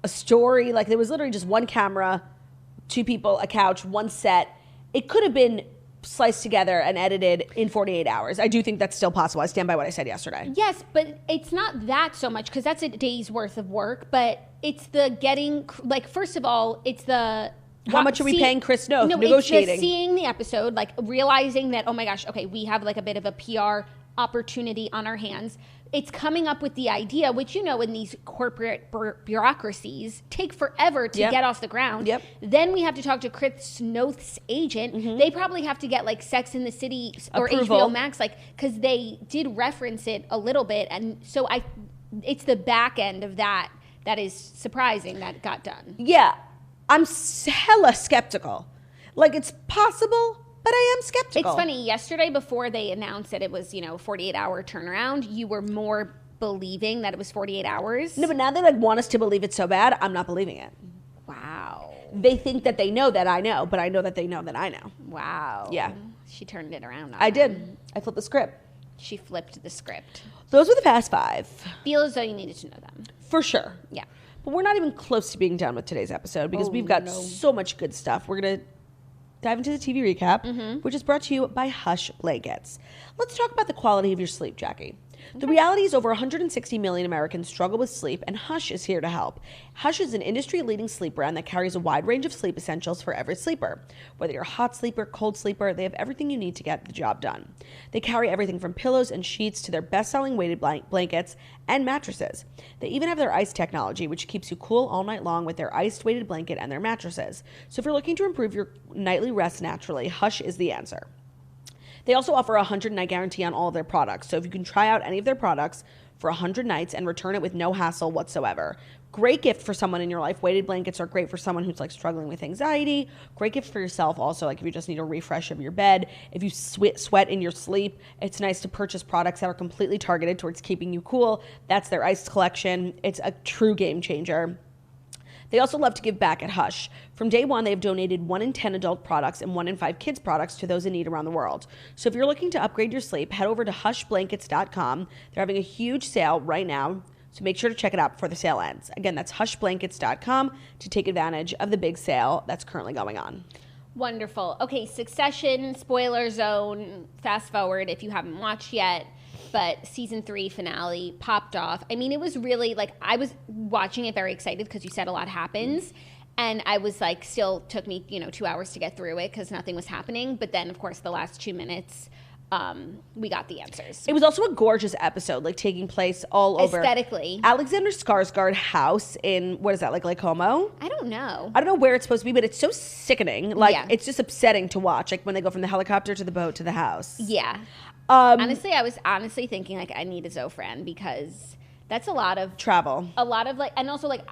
story. Like there was literally just one camera, two people, a couch, one set. It could have been sliced together and edited in 48 hours. I do think that's still possible. I stand by what I said yesterday. Yes, but it's not that so much because that's a day's worth of work. But it's the getting, like, first of all, it's the... How much are we paying Chris Noth? Negotiating. It's seeing the episode, like realizing that, oh my gosh, okay, we have like a bit of a PR opportunity on our hands. It's coming up with the idea, which, in these corporate bureaucracies take forever to get off the ground. Yep. Then we have to talk to Chris Noth's agent. Mm-hmm. They probably have to get like Sex in the City or approval. HBO Max, like, because they did reference it a little bit. And so it's the back end of that is surprising that got done. Yeah. I'm hella skeptical. Like, it's possible, but I am skeptical. It's funny. Yesterday, before they announced that it was, 48-hour turnaround, you were more believing that it was 48 hours. No, but now they want us to believe it so bad, I'm not believing it. Wow. They think that they know that I know, but I know that they know that I know. Wow. Yeah. She turned it around. I did. I flipped the script. She flipped the script. Those were the past 5. Feel as though you needed to know them. For sure. Yeah. But we're not even close to being done with today's episode because we've got so much good stuff. We're going to dive into the TV recap, which is brought to you by Hush Blankets. Let's talk about the quality of your sleep, Jackie. The reality is over 160 million Americans struggle with sleep, and Hush is here to help. Hush is an industry-leading sleep brand that carries a wide range of sleep essentials for every sleeper. Whether you're a hot sleeper, cold sleeper, they have everything you need to get the job done. They carry everything from pillows and sheets to their best-selling weighted blankets and mattresses. They even have their ice technology, which keeps you cool all night long with their iced weighted blanket and their mattresses. So if you're looking to improve your nightly rest naturally, Hush is the answer. They also offer a 100-night guarantee on all of their products. So if you can try out any of their products for 100 nights and return it with no hassle whatsoever. Great gift for someone in your life. Weighted blankets are great for someone who's like struggling with anxiety. Great gift for yourself also, like if you just need a refresh of your bed. If you sweat in your sleep, it's nice to purchase products that are completely targeted towards keeping you cool. That's their ice collection. It's a true game changer. They also love to give back at Hush. From day one, they have donated 1 in 10 adult products and 1 in 5 kids products to those in need around the world. So if you're looking to upgrade your sleep, head over to hushblankets.com. They're having a huge sale right now, so make sure to check it out before the sale ends. Again, that's hushblankets.com to take advantage of the big sale that's currently going on. Wonderful. Okay, Succession, spoiler zone, fast forward if you haven't watched yet. But season 3 finale popped off. I mean, it was really like, I was watching it very excited because you said a lot happens. And I was like, still took me, 2 hours to get through it because nothing was happening. But then, of course, the last 2 minutes, we got the answers. It was also a gorgeous episode, like taking place all over. Aesthetically. Alexander Skarsgård house in, what is that, like Lake Como? I don't know. I don't know where it's supposed to be, but it's so sickening. Like, it's just upsetting to watch, like when they go from the helicopter to the boat to the house. Yeah. Honestly, I was thinking like I need a Zofran because that's a lot of travel. A lot of like, and also like,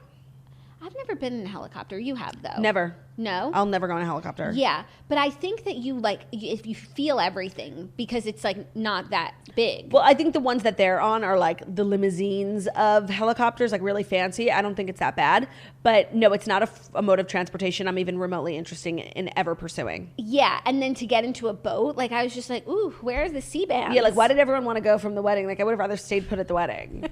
I've never been in a helicopter. You have though. Never. No? I'll never go in a helicopter. Yeah. But I think that you like, if you feel everything because it's like not that big. Well, I think the ones that they're on are like the limousines of helicopters, like really fancy. I don't think it's that bad. But no, it's not a mode of transportation I'm even remotely interested in ever pursuing. Yeah. And then to get into a boat, like I was just like, ooh, where's the sea bands? Yeah, like why did everyone want to go from the wedding? Like I would have rather stayed put at the wedding.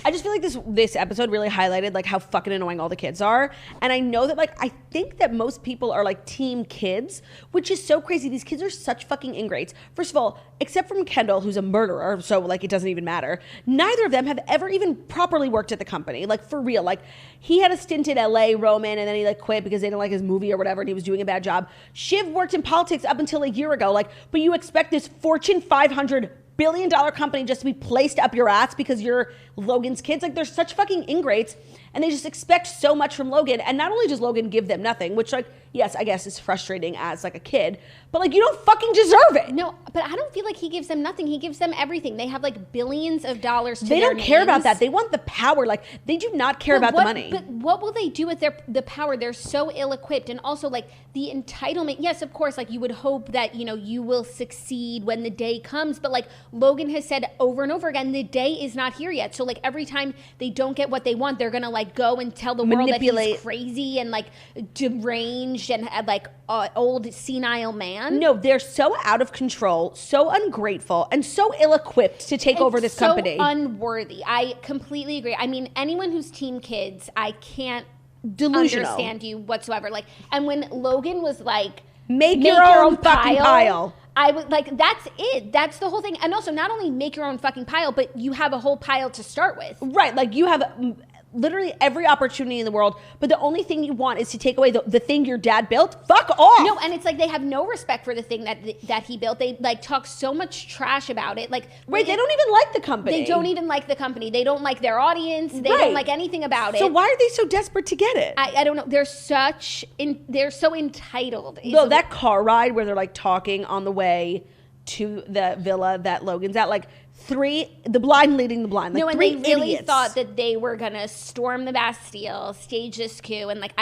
I just feel like this episode really highlighted like how fucking annoying all the kids are. And I know that like, I think that most people are like team kids, which is so crazy. These kids are such fucking ingrates. First of all, except from Kendall, who's a murderer, so like it doesn't even matter. Neither of them have ever even properly worked at the company. Like for real, like he had a stint in LA, Roman, and then he like quit because they didn't like his movie or whatever, and he was doing a bad job. Shiv worked in politics up until a year ago. Like, but you expect this Fortune 500 billion-dollar company just to be placed up your ass because you're Logan's kids? Like, they're such fucking ingrates, and they just expect so much from Logan. And not only does Logan give them nothing, which like, yes, I guess is frustrating as like a kid, but like you don't fucking deserve it. No, but I don't feel like he gives them nothing. He gives them everything. They have like billions of dollars to They their don't care names. about that. They want the power. Like they do not care about the money. But what will they do with the power? They're so ill-equipped. And also like the entitlement. Yes, of course, like you would hope that, you know, you will succeed when the day comes. But like Logan has said over and over again, the day is not here yet. So like every time they don't get what they want, they're going to like go and tell the world that he's crazy and like deranged and like old senile man. No, they're so out of control, so ungrateful, and so ill-equipped to take over this company. So unworthy. I completely agree. I mean, anyone who's team kids, I can't understand you whatsoever. Like, and when Logan was like, make your own fucking pile. I was like, that's it. That's the whole thing. And also, not only make your own fucking pile, but you have a whole pile to start with. Right. Like you have literally every opportunity in the world, but the only thing you want is to take away the thing your dad built. Fuck off. No, and it's like they have no respect for the thing that he built. They like talk so much trash about it. Like, right, they don't even like the company. They don't even like the company. They don't like their audience. They don't like anything about it. So why are they so desperate to get it? I don't know. They're so entitled. No, that car ride where they're like talking on the way to the villa that Logan's at, like the blind leading the blind. Like no, and three they really idiots. thought that they were gonna storm the Bastille, stage this coup, and like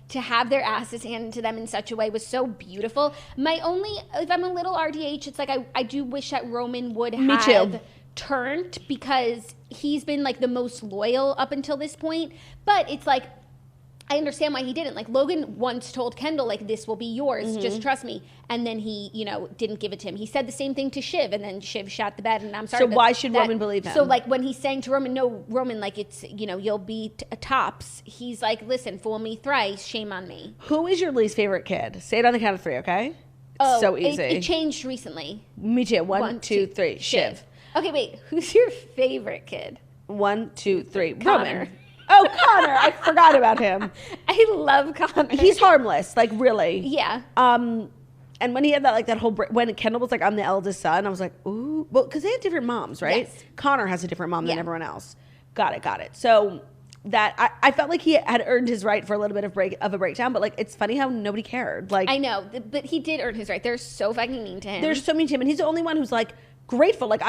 to have their asses handed to them in such a way was so beautiful. If I'm a little RDH, it's like I do wish that Roman would have turned, because he's been like the most loyal up until this point. But it's like, I understand why he didn't. Like Logan once told Kendall, like, this will be yours, just trust me. And then he, you know, didn't give it to him. He said the same thing to Shiv, and then Shiv shot the bed, and I'm sorry. So why should Roman believe him? So like when he's saying to Roman, no, Roman, like it's, you know, you'll be tops. He's like, listen, fool me thrice, shame on me. Who is your least favorite kid? Say it on the count of three, okay? It's so easy. It changed recently. Me too. One, two, three. Shiv. Okay, wait. Who's your favorite kid? 1, 2, 3. Connor. Roman. Oh, Connor. I forgot about him. I love Connor. He's harmless, like really. Yeah. And when he had that whole when Kendall was like, I'm the eldest son, I was like, ooh, well, because they have different moms, right? Yes. Connor has a different mom than everyone else. Got it. So that I felt like he had earned his right for a little bit of a breakdown, but like it's funny how nobody cared. Like I know, but he did earn his right. They're so fucking mean to him. They're so mean to him, and he's the only one who's like grateful. Like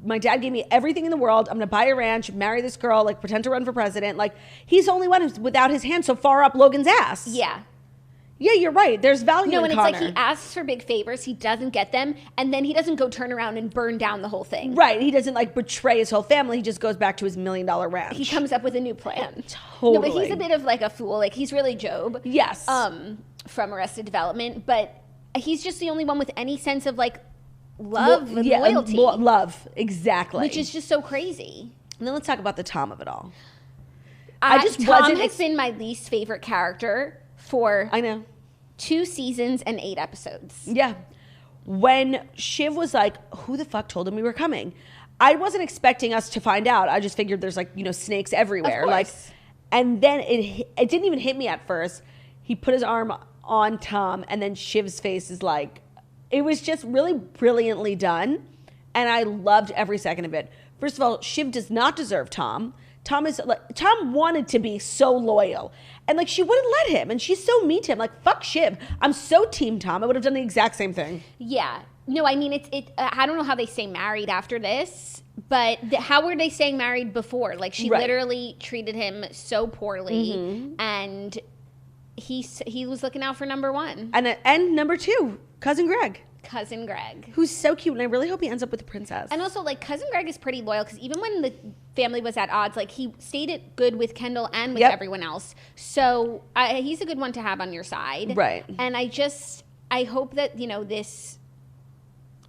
my dad gave me everything in the world. I'm gonna buy a ranch, marry this girl, like pretend to run for president. Like he's the only one who's without his hand so far up Logan's ass. Yeah. Yeah, you're right. There's value in Connor. No, and it's like he asks for big favors, he doesn't get them, and then he doesn't go turn around and burn down the whole thing. Right. He doesn't like betray his whole family. He just goes back to his $1 million ranch. He comes up with a new plan. Totally. No, but he's a bit of like a fool. Like he's really Job. Yes. From Arrested Development, but he's just the only one with any sense of like love and loyalty. Love, exactly. Which is just so crazy. And then let's talk about the Tom of it all. Tom has been my least favorite character for 2 seasons and 8 episodes. Yeah. When Shiv was like, who the fuck told him we were coming? I wasn't expecting us to find out. I just figured there's like, you know, snakes everywhere. Of course. And then it didn't even hit me at first. He put his arm on Tom, and then Shiv's face is like, it was just really brilliantly done. And I loved every second of it. First of all, Shiv does not deserve Tom. Tom wanted to be so loyal, and like she wouldn't let him, and she's so mean to him. Like fuck Shiv. I'm so team Tom. I would have done the exact same thing. Yeah. No, I mean I don't know how they stay married after this, but how were they staying married before? Like she literally treated him so poorly, and he was looking out for number 1 and number 2, cousin Greg. Cousin Greg, who's so cute, and I really hope he ends up with the princess. And also, like, cousin Greg is pretty loyal, because even when the family was at odds, like, he stayed it good with Kendall and with everyone else. So he's a good one to have on your side, right? And I hope that, you know, this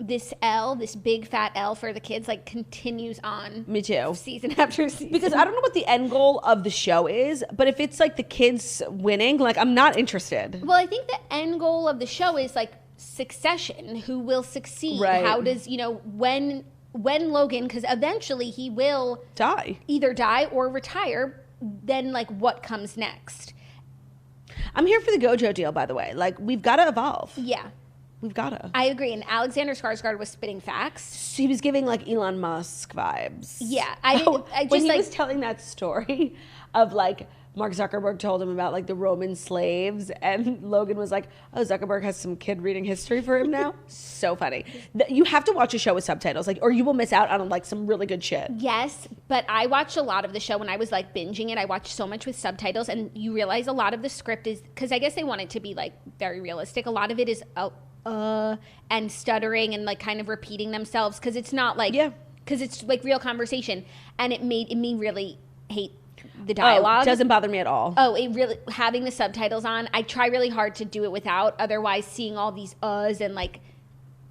this L, this big fat L for the kids, like continues on. Me too. Season after season. Because I don't know what the end goal of the show is, but if it's like the kids winning, like I'm not interested. Well, I think the end goal of the show is like succession. Who will succeed? Right. How does, when Logan, because eventually he will either die or retire, then like what comes next? I'm here for the Gojo deal, by the way. Like, we've got to evolve. Yeah. We've got to. I agree. And Alexander Skarsgård was spitting facts. He was giving, like, Elon Musk vibes. Yeah. When he was telling that story of, like, Mark Zuckerberg told him about, like, the Roman slaves, and Logan was like, oh, Zuckerberg has some kid reading history for him now? So funny. You have to watch a show with subtitles, like, or you will miss out on, like, some really good shit. Yes, but I watched a lot of the show when I was, like, binging it. I watched so much with subtitles, and you realize a lot of the script is, because I guess they want it to be, like, very realistic. A lot of it is, and stuttering and, like, kind of repeating themselves, because it's not, like, because it's, like, real conversation, and it made me really hate the dialogue. Oh, doesn't bother me at all. Oh, it really, having the subtitles on, I try really hard to do it without. Otherwise, seeing all these and like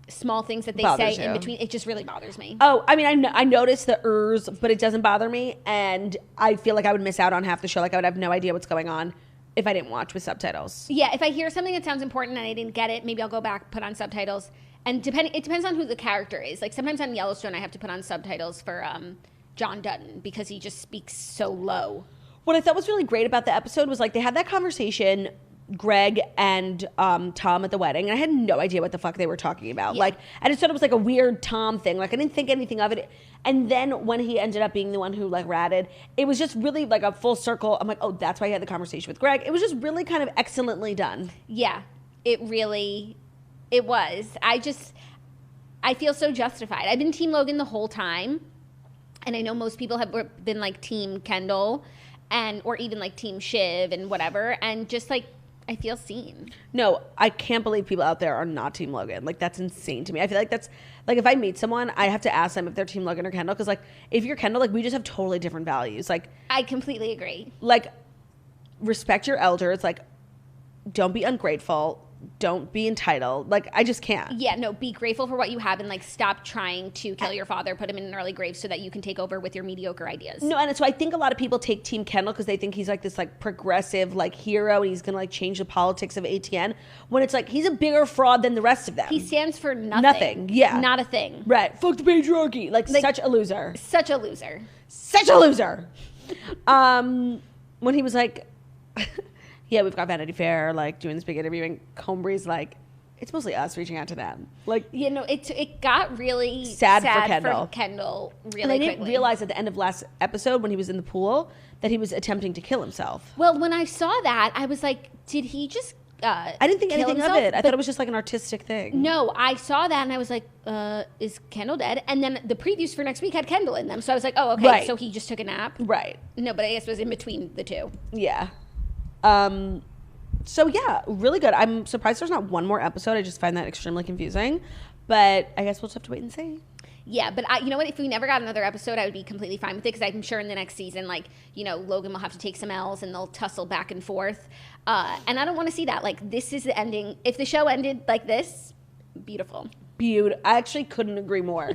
small things that they say in between, it just really bothers me. Oh, I mean, I noticed the but it doesn't bother me, and I feel like I would miss out on half the show. Like, I would have no idea what's going on if I didn't watch with subtitles. Yeah, if I hear something that sounds important and I didn't get it, maybe I'll go back, put on subtitles. And it depends on who the character is. Like, sometimes on Yellowstone, I have to put on subtitles for John Dutton because he just speaks so low. What I thought was really great about the episode was, like, they had that conversation, Greg and Tom at the wedding, and I had no idea what the fuck they were talking about. Yeah. Like, I just thought it was like a weird Tom thing. Like, I didn't think anything of it. And then when he ended up being the one who, like, ratted, it was just really like a full circle. I'm like, oh, that's why he had the conversation with Greg. It was just really kind of excellently done. Yeah, it was. I feel so justified. I've been Team Logan the whole time. And I know most people have been like Team Kendall or even like Team Shiv and whatever. And just like, I feel seen. No, I can't believe people out there are not Team Logan. Like, that's insane to me. I feel like that's, like, if I meet someone, I have to ask them if they're Team Logan or Kendall. Because, like, if you're Kendall, like, we just have totally different values. Like, I completely agree. Like, respect your elders. Like, don't be ungrateful. Don't be entitled. Like, I just can't. Yeah, no, be grateful for what you have and, like, stop trying to kill your father, put him in an early grave so that you can take over with your mediocre ideas. No, and so I think a lot of people take Team Kendall because they think he's, like, this, like, progressive, like, hero, and he's going to, like, change the politics of ATN, when it's, like, he's a bigger fraud than the rest of them. He stands for nothing. Nothing, yeah. Not a thing. Right. Fuck the patriarchy. Like such a loser. Such a loser. Such a loser. When he was like, yeah, we've got Vanity Fair, like, doing this big interview, and Combry's like, it's mostly us reaching out to them. Like, you know, it got really sad for Kendall really and I didn't quickly. realize at the end of last episode when he was in the pool that he was attempting to kill himself. Well, when I saw that, I was like, did he just I didn't think anything himself? of it. I thought it was just like an artistic thing. No, I saw that and I was like, is Kendall dead? And then the previews for next week had Kendall in them. So I was like, oh, okay, right. So he just took a nap? Right. No, but I guess it was in between the two. Yeah. So yeah, really good. I'm surprised there's not one more episode. I just find that extremely confusing. But I guess we'll just have to wait and see. Yeah, but you know what? If we never got another episode, I would be completely fine with it because I'm sure in the next season, like, you know, Logan will have to take some L's and they'll tussle back and forth. And I don't want to see that. Like, this is the ending. If the show ended like this, beautiful. I actually couldn't agree more.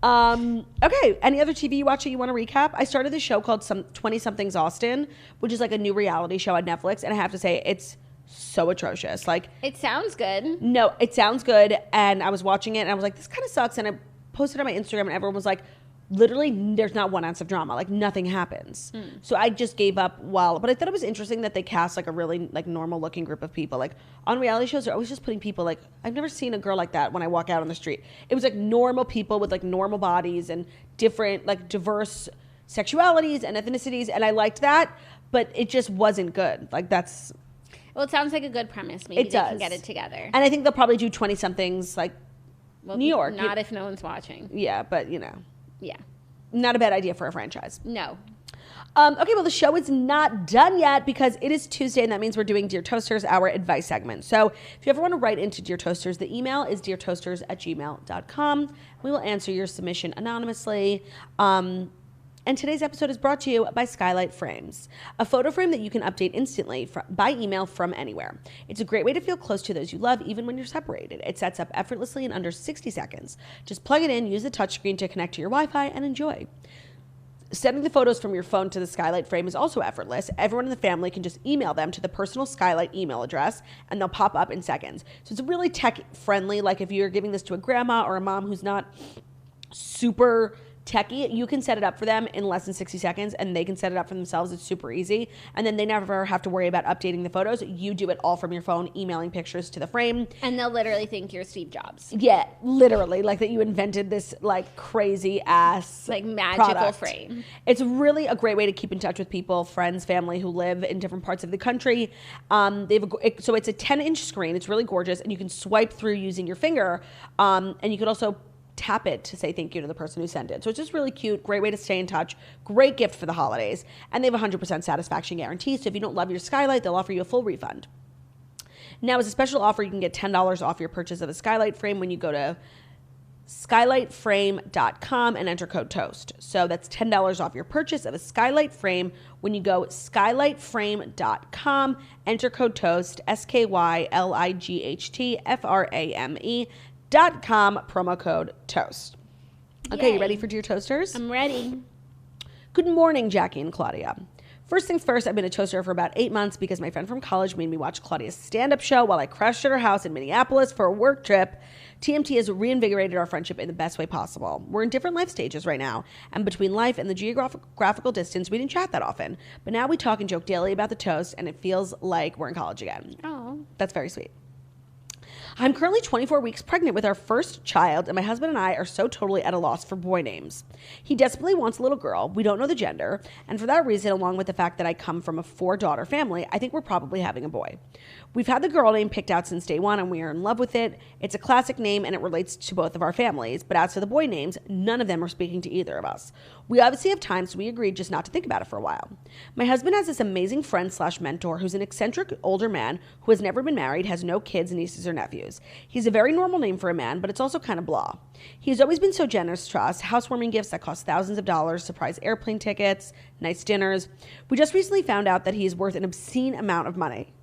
Okay, any other TV you watch that you want to recap? I started this show called 20-somethings Austin, which is like a new reality show on Netflix, and I have to say it's so atrocious. Like, it sounds good. No, it sounds good, and I was watching it and I was like, this kind of sucks, and I posted on my Instagram and everyone was like, literally there's not 1 ounce of drama, like nothing happens. So I just gave up. But I thought it was interesting that they cast like a really like normal looking group of people. Like on reality shows, they're always just putting people like, I've never seen a girl like that when I walk out on the street. It was like normal people with like normal bodies and different like diverse sexualities and ethnicities, and I liked that, but it just wasn't good. Like that's, well, it sounds like a good premise. Maybe they can get it together. And I think they'll probably do 20-somethings like New York. Not if no one's watching. Yeah, but you know. Yeah. Not a bad idea for a franchise. No. Okay, well, the show is not done yet because it is Tuesday, and that means we're doing Dear Toasters, our advice segment. So if you ever want to write into Dear Toasters, the email is deartoasters@gmail.com. We will answer your submission anonymously. And today's episode is brought to you by Skylight Frames, a photo frame that you can update instantly by email from anywhere. It's a great way to feel close to those you love even when you're separated. It sets up effortlessly in under 60 seconds. Just plug it in, use the touchscreen to connect to your Wi-Fi, and enjoy. Sending the photos from your phone to the Skylight Frame is also effortless. Everyone in the family can just email them to the personal Skylight email address, and they'll pop up in seconds. So it's really tech-friendly. Like if you're giving this to a grandma or a mom who's not super techie, you can set it up for them in less than 60 seconds, and they can set it up for themselves. It's super easy, and then they never have to worry about updating the photos. You do it all from your phone, emailing pictures to the frame, and they'll literally think you're Steve Jobs. Yeah, literally, like that you invented this like crazy ass like magical product. Frame. It's really a great way to keep in touch with people, friends, family who live in different parts of the country. So it's a 10-inch screen. It's really gorgeous, and you can swipe through using your finger, and you could also tap it to say thank you to the person who sent it. So it's just really cute, great way to stay in touch, great gift for the holidays, and they have a 100% satisfaction guarantee, so if you don't love your Skylight, they'll offer you a full refund. Now, as a special offer, you can get $10 off your purchase of a Skylight frame when you go to skylightframe.com and enter code TOAST. So that's $10 off your purchase of a Skylight frame when you go skylightframe.com, enter code TOAST, SKYLIGHTFRAME.com, promo code TOAST. Okay, Yay. You ready for Dear Toasters? I'm ready. Good morning, Jackie and Claudia. First things first, I've been a toaster for about 8 months because my friend from college made me watch Claudia's stand-up show while I crashed at her house in Minneapolis for a work trip. TMT has reinvigorated our friendship in the best way possible. We're in different life stages right now, and between life and the geographical distance, we didn't chat that often. But now we talk and joke daily about the toast, and it feels like we're in college again. Oh. That's very sweet. I'm currently 24 weeks pregnant with our first child, and my husband and I are so totally at a loss for boy names. He desperately wants a little girl. We don't know the gender, and for that reason, along with the fact that I come from a 4-daughter family, I think we're probably having a boy. We've had the girl name picked out since day one, and we are in love with it. It's a classic name, and it relates to both of our families, but as for the boy names, none of them are speaking to either of us. We obviously have time, so we agreed just not to think about it for a while. My husband has this amazing friend/mentor who's an eccentric older man who has never been married, has no kids, nieces, or nephews. He's a very normal name for a man, but it's also kind of blah. He's always been so generous to us, housewarming gifts that cost thousands of dollars, surprise airplane tickets, nice dinners. We just recently found out that he is worth an obscene amount of money.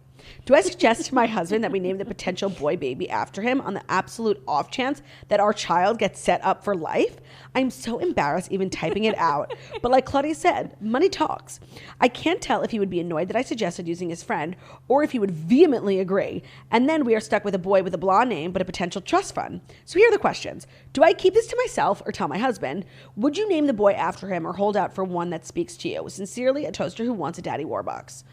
Do I suggest to my husband that we name the potential boy baby after him on the absolute off chance that our child gets set up for life? I'm so embarrassed even typing it out. But like Claudia said, money talks. I can't tell if he would be annoyed that I suggested using his friend or if he would vehemently agree. And then we are stuck with a boy with a blah name but a potential trust fund. So here are the questions. Do I keep this to myself or tell my husband? Would you name the boy after him or hold out for one that speaks to you? Sincerely, a toaster who wants a daddy warbucks.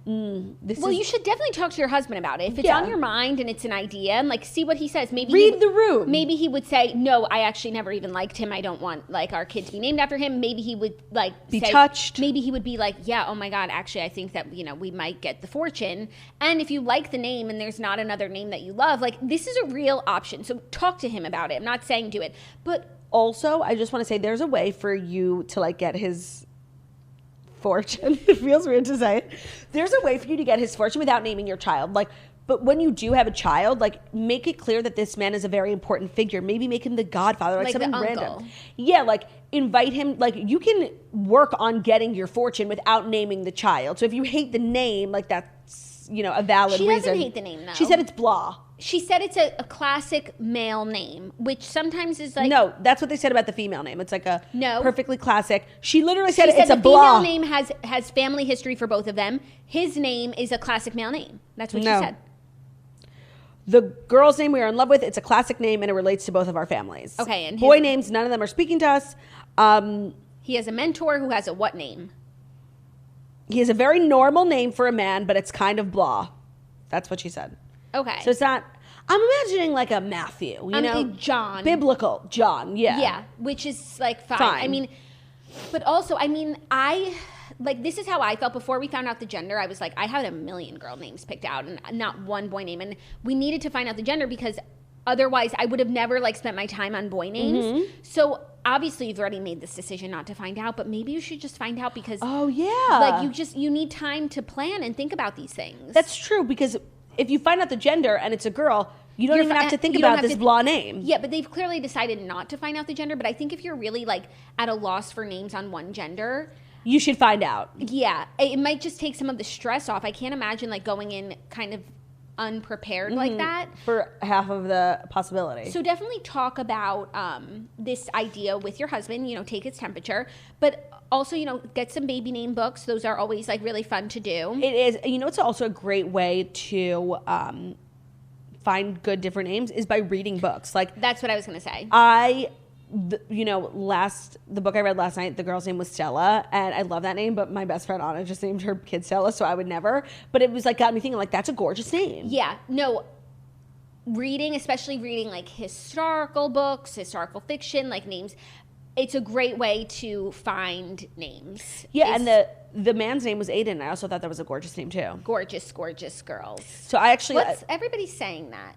You should definitely talk to your husband about it. If it's on your mind and it's an idea, and like see what he says. Maybe read the room. Maybe he would say, "No, I actually never even liked him. I don't want like our kid to be named after him." Maybe he would like be touched. Maybe he would be like, "Yeah, oh my God, actually, I think that we might get the fortune." And if you like the name and there's not another name that you love, like this is a real option. So talk to him about it. I'm not saying do it, but also I just want to say there's a way for you to like get his fortune. It feels weird to say it. There's a way for you to get his fortune without naming your child. But when you do have a child, make it clear that this man is a very important figure. Maybe make him the godfather, like something random. Yeah, invite him. You can work on getting your fortune without naming the child. So if you hate the name, that's a valid reason. She doesn't hate the name though. She said it's blah. She said it's a classic male name, which sometimes is like... No, that's what they said about the female name. It's like a perfectly classic. She literally said it's a blah. The female name has family history for both of them. His name is a classic male name. That's what she said. The girl's name we are in love with, it's a classic name and it relates to both of our families. Okay. And boy names, none of them are speaking to us. He has a mentor who has a what name? He has a very normal name for a man, but it's kind of blah. That's what she said. Okay. So it's not... I'm imagining like a Matthew, John. Biblical John, yeah. Yeah, which is fine. I mean, but also, this is how I felt before we found out the gender. I was like, I had a million girl names picked out and not one boy name. And we needed to find out the gender because otherwise I would have never spent my time on boy names. Mm-hmm. So obviously you've already made this decision not to find out, but maybe you should just find out because you need time to plan and think about these things. That's true, because if you find out the gender and it's a girl, You don't even have to think about this blah name. Yeah, but they've clearly decided not to find out the gender. But I think if you're really like at a loss for names on one gender, you should find out. Yeah, it might just take some of the stress off. I can't imagine like going in kind of unprepared like that for half of the possibility. So definitely talk about this idea with your husband, you know, take his temperature, but also, you know, get some baby name books. Those are always like really fun to do. It is. You know, it's also a great way to find good different names is by reading books. Like, that's what I was going to say. The book I read last night, the girl's name was Stella, and I love that name, but my best friend Anna just named her kid Stella, so I would never. But it was like got me thinking, like, that's a gorgeous name. Yeah, no, especially reading like historical books, historical fiction, like names. It's a great way to find names. Yeah, and the man's name was Aiden. I also thought that was a gorgeous name too. Gorgeous, gorgeous girls. So I actually everybody's saying that.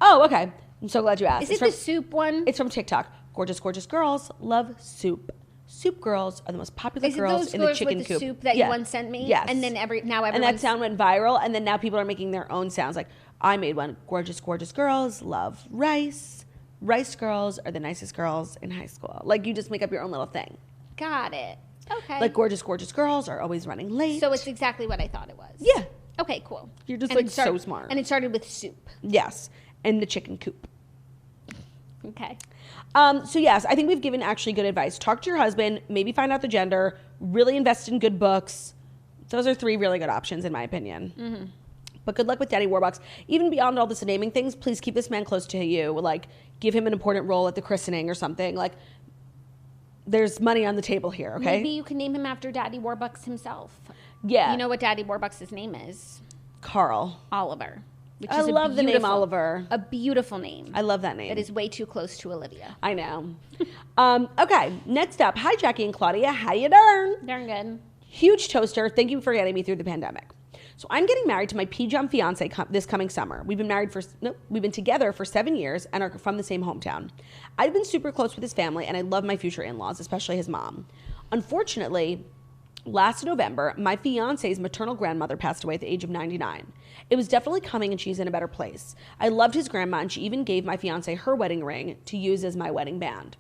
Oh, okay. I'm so glad you asked. Is it the soup one? It's from TikTok. Gorgeous, gorgeous girls love soup. Soup girls are the most popular girls in the chicken coop. Is it those girls with the soup that you once sent me? Yes. And then everyone. And that sound went viral, and then now people are making their own sounds. Like, I made one. Gorgeous, gorgeous girls love rice. Rice girls are the nicest girls in high school. Like, you just make up your own little thing. Got it. Okay. Like, gorgeous, gorgeous girls are always running late. So it's exactly what I thought it was. Yeah. Okay, cool. You're just so smart. And it started with soup. Yes. And the chicken coop. Okay. So yes, I think we've given actually good advice. Talk to your husband, maybe find out the gender, really invest in good books. Those are 3 really good options in my opinion. Mm-hmm. But good luck with Daddy Warbucks. Even beyond all this naming things, please keep this man close to you. Like, give him an important role at the christening or something. Like, there's money on the table here, okay? Maybe you can name him after Daddy Warbucks himself. Yeah. You know what Daddy Warbucks' name is? Carl. Oliver. I love the name Oliver. A beautiful name. I love that name. That is way too close to Olivia. I know. Okay, next up. Hi, Jackie and Claudia. How you doing? Darn good. Huge toaster. Thank you for getting me through the pandemic. So I'm getting married to my P-Jam fiance this coming summer. We've been together for 7 years and are from the same hometown. I've been super close with his family, and I love my future in-laws, especially his mom. Unfortunately, last November, my fiance's maternal grandmother passed away at the age of 99. It was definitely coming, and she's in a better place. I loved his grandma, and she even gave my fiance her wedding ring to use as my wedding band.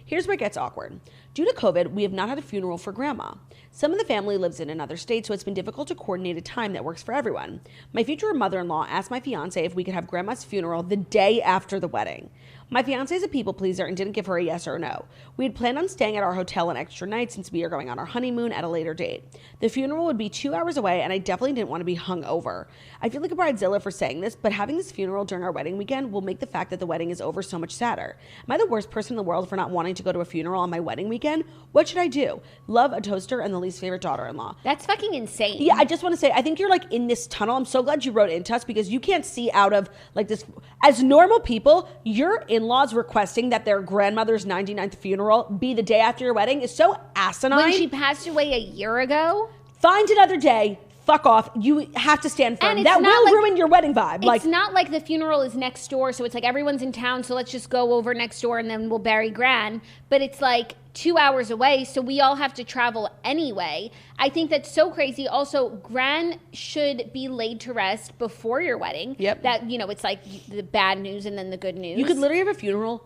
Here's where it gets awkward. Due to COVID, we have not had a funeral for Grandma. Some of the family lives in another state, so it's been difficult to coordinate a time that works for everyone. My future mother-in-law asked my fiance if we could have Grandma's funeral the day after the wedding. My fiance is a people pleaser and didn't give her a yes or a no. We had planned on staying at our hotel an extra night since we are going on our honeymoon at a later date. The funeral would be 2 hours away, and I definitely didn't want to be hung over. I feel like a bridezilla for saying this, but having this funeral during our wedding weekend will make the fact that the wedding is over so much sadder. Am I the worst person in the world for not wanting to go to a funeral on my wedding weekend? What should I do? Love, a toaster, and the least favorite daughter-in-law. That's fucking insane. Yeah, I just want to say, I think you're like in this tunnel. I'm so glad you wrote into us because you can't see out of like this. As normal people, your in-laws requesting that their grandmother's 99th funeral be the day after your wedding is so asinine. When she passed away a year ago? Find another day. Fuck off. You have to stand firm. That will ruin your wedding vibe. It's not like the funeral is next door, so it's like everyone's in town, so let's just go over next door and then we'll bury Gran. But it's like 2 hours away, so we all have to travel anyway. I think that's so crazy. Also, Gran should be laid to rest before your wedding. Yep. That, you know, it's like the bad news and then the good news. You could literally have a funeral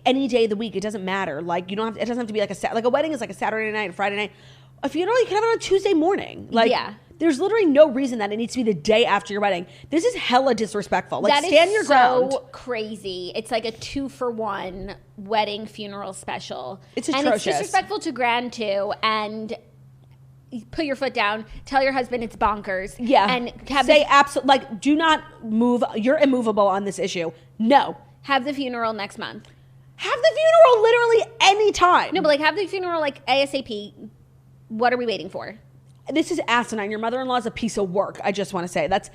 any day of the week. It doesn't matter. Like, you don't have to, it doesn't have to be like a wedding is like a Saturday night, a Friday night. A funeral, you can have it on a Tuesday morning. Like, yeah. There's literally no reason that it needs to be the day after your wedding. This is hella disrespectful. Like, stand your ground. So crazy. It's like a 2-for-1 wedding funeral special. It's atrocious. And it's disrespectful to Gran too. And put your foot down. Tell your husband it's bonkers. Yeah. And say absolutely. Like, do not move. You're immovable on this issue. No. Have the funeral next month. Have the funeral literally any time. No, but like have the funeral like ASAP. What are we waiting for? This is asinine. Your mother-in-law is a piece of work. I just want to say that's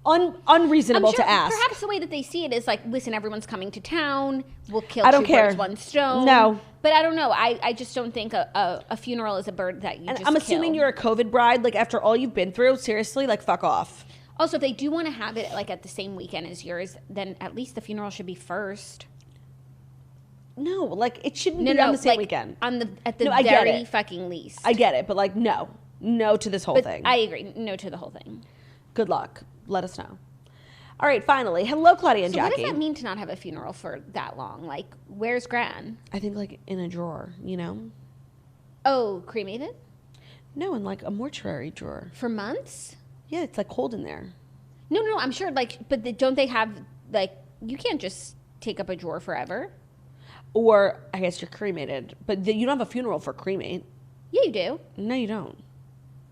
unreasonable to ask. Perhaps the way that they see it is like, listen, everyone's coming to town. We'll kill two birds, one stone. No. But I don't know. I just don't think a funeral is a bird that you just I'm assuming kill. you're a COVID bride. Like, after all you've been through, seriously, like, fuck off. Also, if they do want to have it like at the same weekend as yours, then at least the funeral should be first. No, like, it shouldn't be on the same weekend. At the very fucking least. I get it, but like, no to this whole thing. I agree. No to the whole thing. Good luck. Let us know. All right, finally. Hello, Claudia and So Jackie. what does that mean to not have a funeral for that long? Like, where's Gran? I think like in a drawer, you know? Oh, cremated? No, in like a mortuary drawer. For months? Yeah, it's like cold in there. No, I'm sure, like, but don't they have, like, you can't just take up a drawer forever. Or I guess you're cremated, but you don't have a funeral for cremate. Yeah, you do. No, you don't.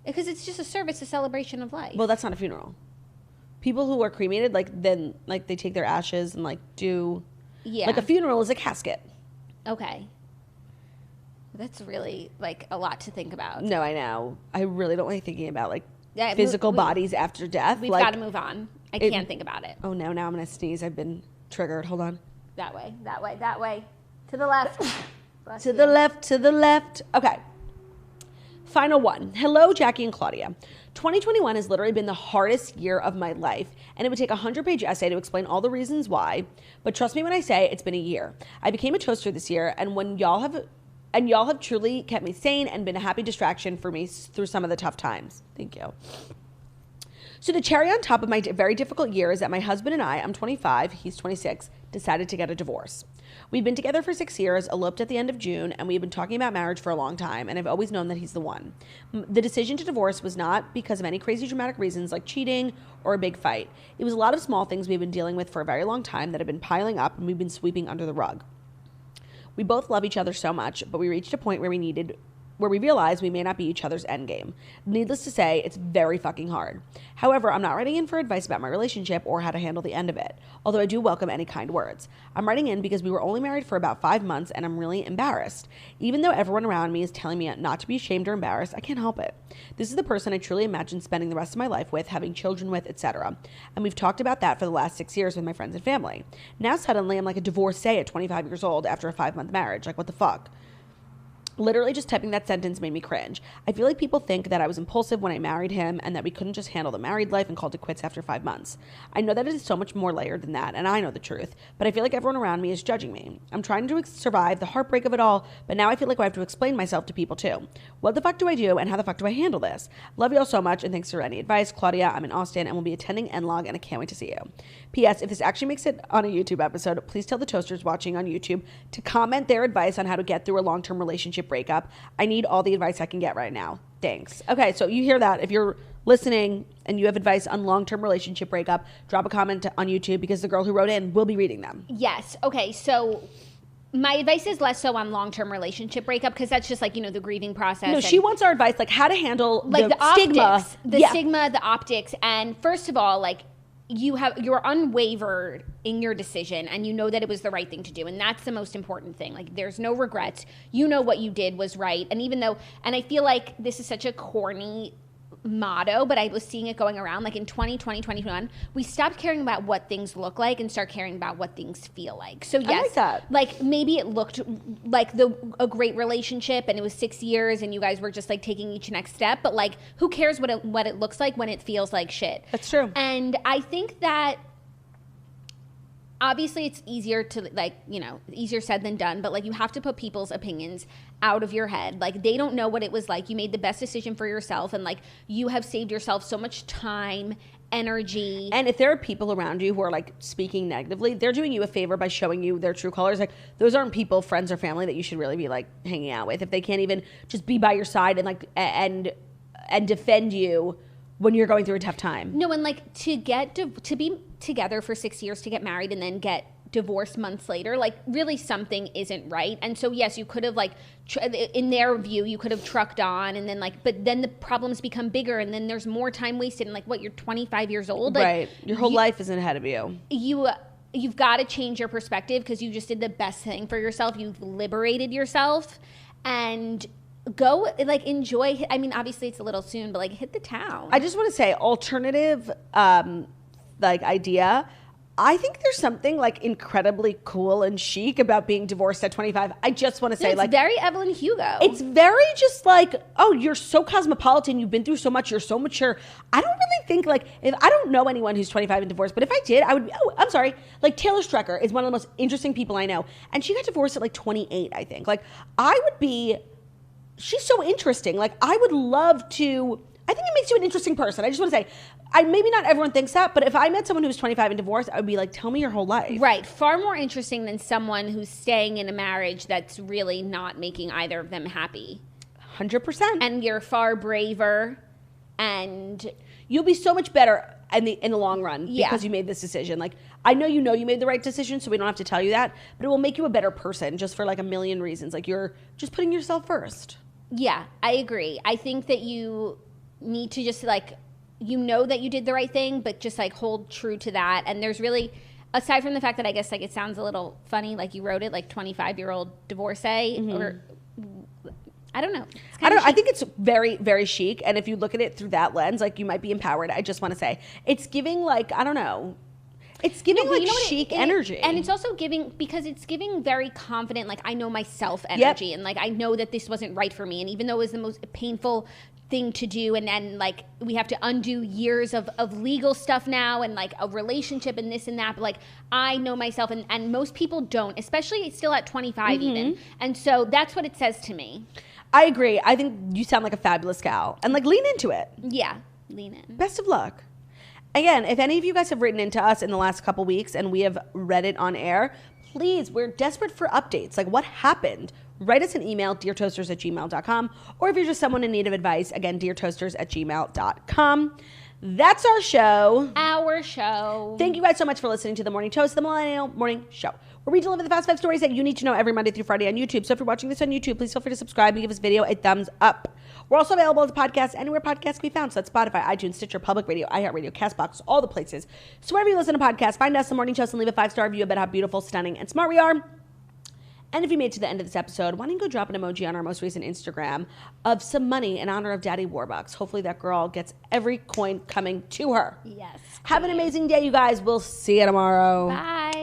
Because it's just a service, a celebration of life. Well, that's not a funeral. People who are cremated, like, then, like, they take their ashes and, like, do... Yeah. Like, a funeral is a casket. Okay. That's really, like, a lot to think about. No, I know. I really don't like thinking about, like, Yeah, physical bodies after death. We've like, got to move on. I can't think about it. Oh, no, now I'm going to sneeze. I've been triggered. Hold on. That way, that way, that way. To the left. To the left, to the left. Okay. Final one. Hello, Jackie and Claudia. 2021 has literally been the hardest year of my life, and it would take a 100-page essay to explain all the reasons why. But trust me when I say it's been a year. I became a toaster this year, and y'all have truly kept me sane and been a happy distraction for me through some of the tough times. Thank you. So the cherry on top of my very difficult year is that my husband and I'm 25, he's 26, decided to get a divorce. We've been together for 6 years, eloped at the end of June, and we've been talking about marriage for a long time, and I've always known that he's the one. The decision to divorce was not because of any crazy dramatic reasons like cheating or a big fight. It was a lot of small things we've been dealing with for a very long time that have been piling up and we've been sweeping under the rug. We both love each other so much, but we reached a point where we realized we may not be each other's endgame. Needless to say, it's very fucking hard. However, I'm not writing in for advice about my relationship or how to handle the end of it, although I do welcome any kind words. I'm writing in because we were only married for about 5 months and I'm really embarrassed. Even though everyone around me is telling me not to be ashamed or embarrassed, I can't help it. This is the person I truly imagine spending the rest of my life with, having children with, etc. And we've talked about that for the last 6 years with my friends and family. Now suddenly I'm like a divorcee at 25 years old after a 5-month marriage. Like, what the fuck? Literally just typing that sentence made me cringe. I feel like people think that I was impulsive when I married him and that we couldn't just handle the married life and called it quits after 5 months. I know that it is so much more layered than that, and I know the truth, but I feel like everyone around me is judging me. I'm trying to survive the heartbreak of it all, but now I feel like I have to explain myself to people too. What the fuck do I do, and how the fuck do I handle this? Love you all so much, and thanks for any advice. Claudia, I'm in Austin and will be attending NLOG, and I can't wait to see you. P.S. If this actually makes it on a YouTube episode, please tell the toasters watching on YouTube to comment their advice on how to get through a long-term relationship breakup. I need all the advice I can get right now. Thanks. Okay, so you hear that. If you're listening and you have advice on long-term relationship breakup, drop a comment on YouTube because the girl who wrote in will be reading them. Yes. Okay, so my advice is less so on long-term relationship breakup because that's just like, the grieving process. No, she wants our advice, like how to handle like the stigma. Optics, stigma, the optics. And first of all, like, you're unwavered in your decision and you know that it was the right thing to do, and that's the most important thing. Like, there's no regrets. You know what you did was right. And even though, and I feel like this is such a corny motto, but I was seeing it going around, like in 2020, 2021, we stopped caring about what things look like and start caring about what things feel like. So yes, I like that. Like maybe it looked like a great relationship and it was 6 years and you guys were just like taking each next step, but like who cares what it looks like when it feels like shit? That's true. And I think that obviously it's easier to easier said than done, but like you have to put people's opinions out of your head. Like, they don't know what it was like. You made the best decision for yourself, and like you have saved yourself so much time, energy. And if there are people around you who are like speaking negatively, they're doing you a favor by showing you their true colors. Like, those aren't people, friends or family that you should really be like hanging out with if they can't even just be by your side and like and defend you when you're going through a tough time. No, and like to be together for 6 years, to get married and then get divorced months later, like really something isn't right. And so yes, you could have like in their view you could have trucked on, and then like, but then the problems become bigger, and then there's more time wasted. And like, what, you're 25 years old, like, right? Your whole life isn't ahead of you. You've got to change your perspective because you just did the best thing for yourself. You've liberated yourself, and go like enjoy. I mean, obviously it's a little soon, but like hit the town. I just want to say, alternative like idea, I think there's something like incredibly cool and chic about being divorced at 25. I just want to say, it's like, very Evelyn Hugo. It's very just like, oh, you're so cosmopolitan, you've been through so much, you're so mature. I don't really think like, if I don't know anyone who's 25 and divorced, but if I did, I would be, oh, I'm sorry. Like, Taylor Strecker is one of the most interesting people I know, and she got divorced at like 28, I think. Like, she's so interesting. Like, I would love to I think it makes you an interesting person. I just want to say, maybe not everyone thinks that, but if I met someone who's 25 and divorced, I would be like, tell me your whole life. Right. Far more interesting than someone who's staying in a marriage that's really not making either of them happy. 100%. And you're far braver, and you'll be so much better in the long run because you made this decision. Like, I know you made the right decision, so we don't have to tell you that, but it will make you a better person just for like a million reasons. Like, you're just putting yourself first. Yeah, I agree. I think that you need to just like, you know that you did the right thing, but just like hold true to that. And there's really, aside from the fact that I guess like it sounds a little funny, like you wrote it like 25-year-old divorcee, or I don't know. I think it's very, very chic. And if you look at it through that lens, like you might be empowered. I just want to say it's giving like, I don't know. It's giving like chic energy. And it's also giving, because it's giving very confident, like I know myself energy. Yep. And like I know that this wasn't right for me. And even though it was the most painful thing to do, and then like we have to undo years of legal stuff now, and like a relationship and this and that, but like I know myself, and most people don't, especially still at 25 even. And so that's what it says to me. I agree. I think you sound like a fabulous gal, and like lean into it. Yeah, lean in. Best of luck. Again, if any of you guys have written into us in the last couple weeks and we have read it on air, please, we're desperate for updates. Like, what happened? Write us an email, deartoasters@gmail.com. Or if you're just someone in need of advice, again, deartoasters@gmail.com. That's our show. Thank you guys so much for listening to The Morning Toast, the Millennial Morning Show, where we deliver the fast 5 stories that you need to know every Monday through Friday on YouTube. So if you're watching this on YouTube, please feel free to subscribe and give this video a thumbs up. We're also available as a podcast anywhere podcasts can be found. So that's Spotify, iTunes, Stitcher, Public Radio, iHeartRadio, CastBox, all the places. So wherever you listen to podcasts, find us, The Morning Toast, and leave a 5-star review about how beautiful, stunning, and smart we are. And if you made it to the end of this episode, why don't you go drop an emoji on our most recent Instagram of some money in honor of Daddy Warbucks. Hopefully that girl gets every coin coming to her. Yes. Have an amazing day, you guys. We'll see you tomorrow. Bye.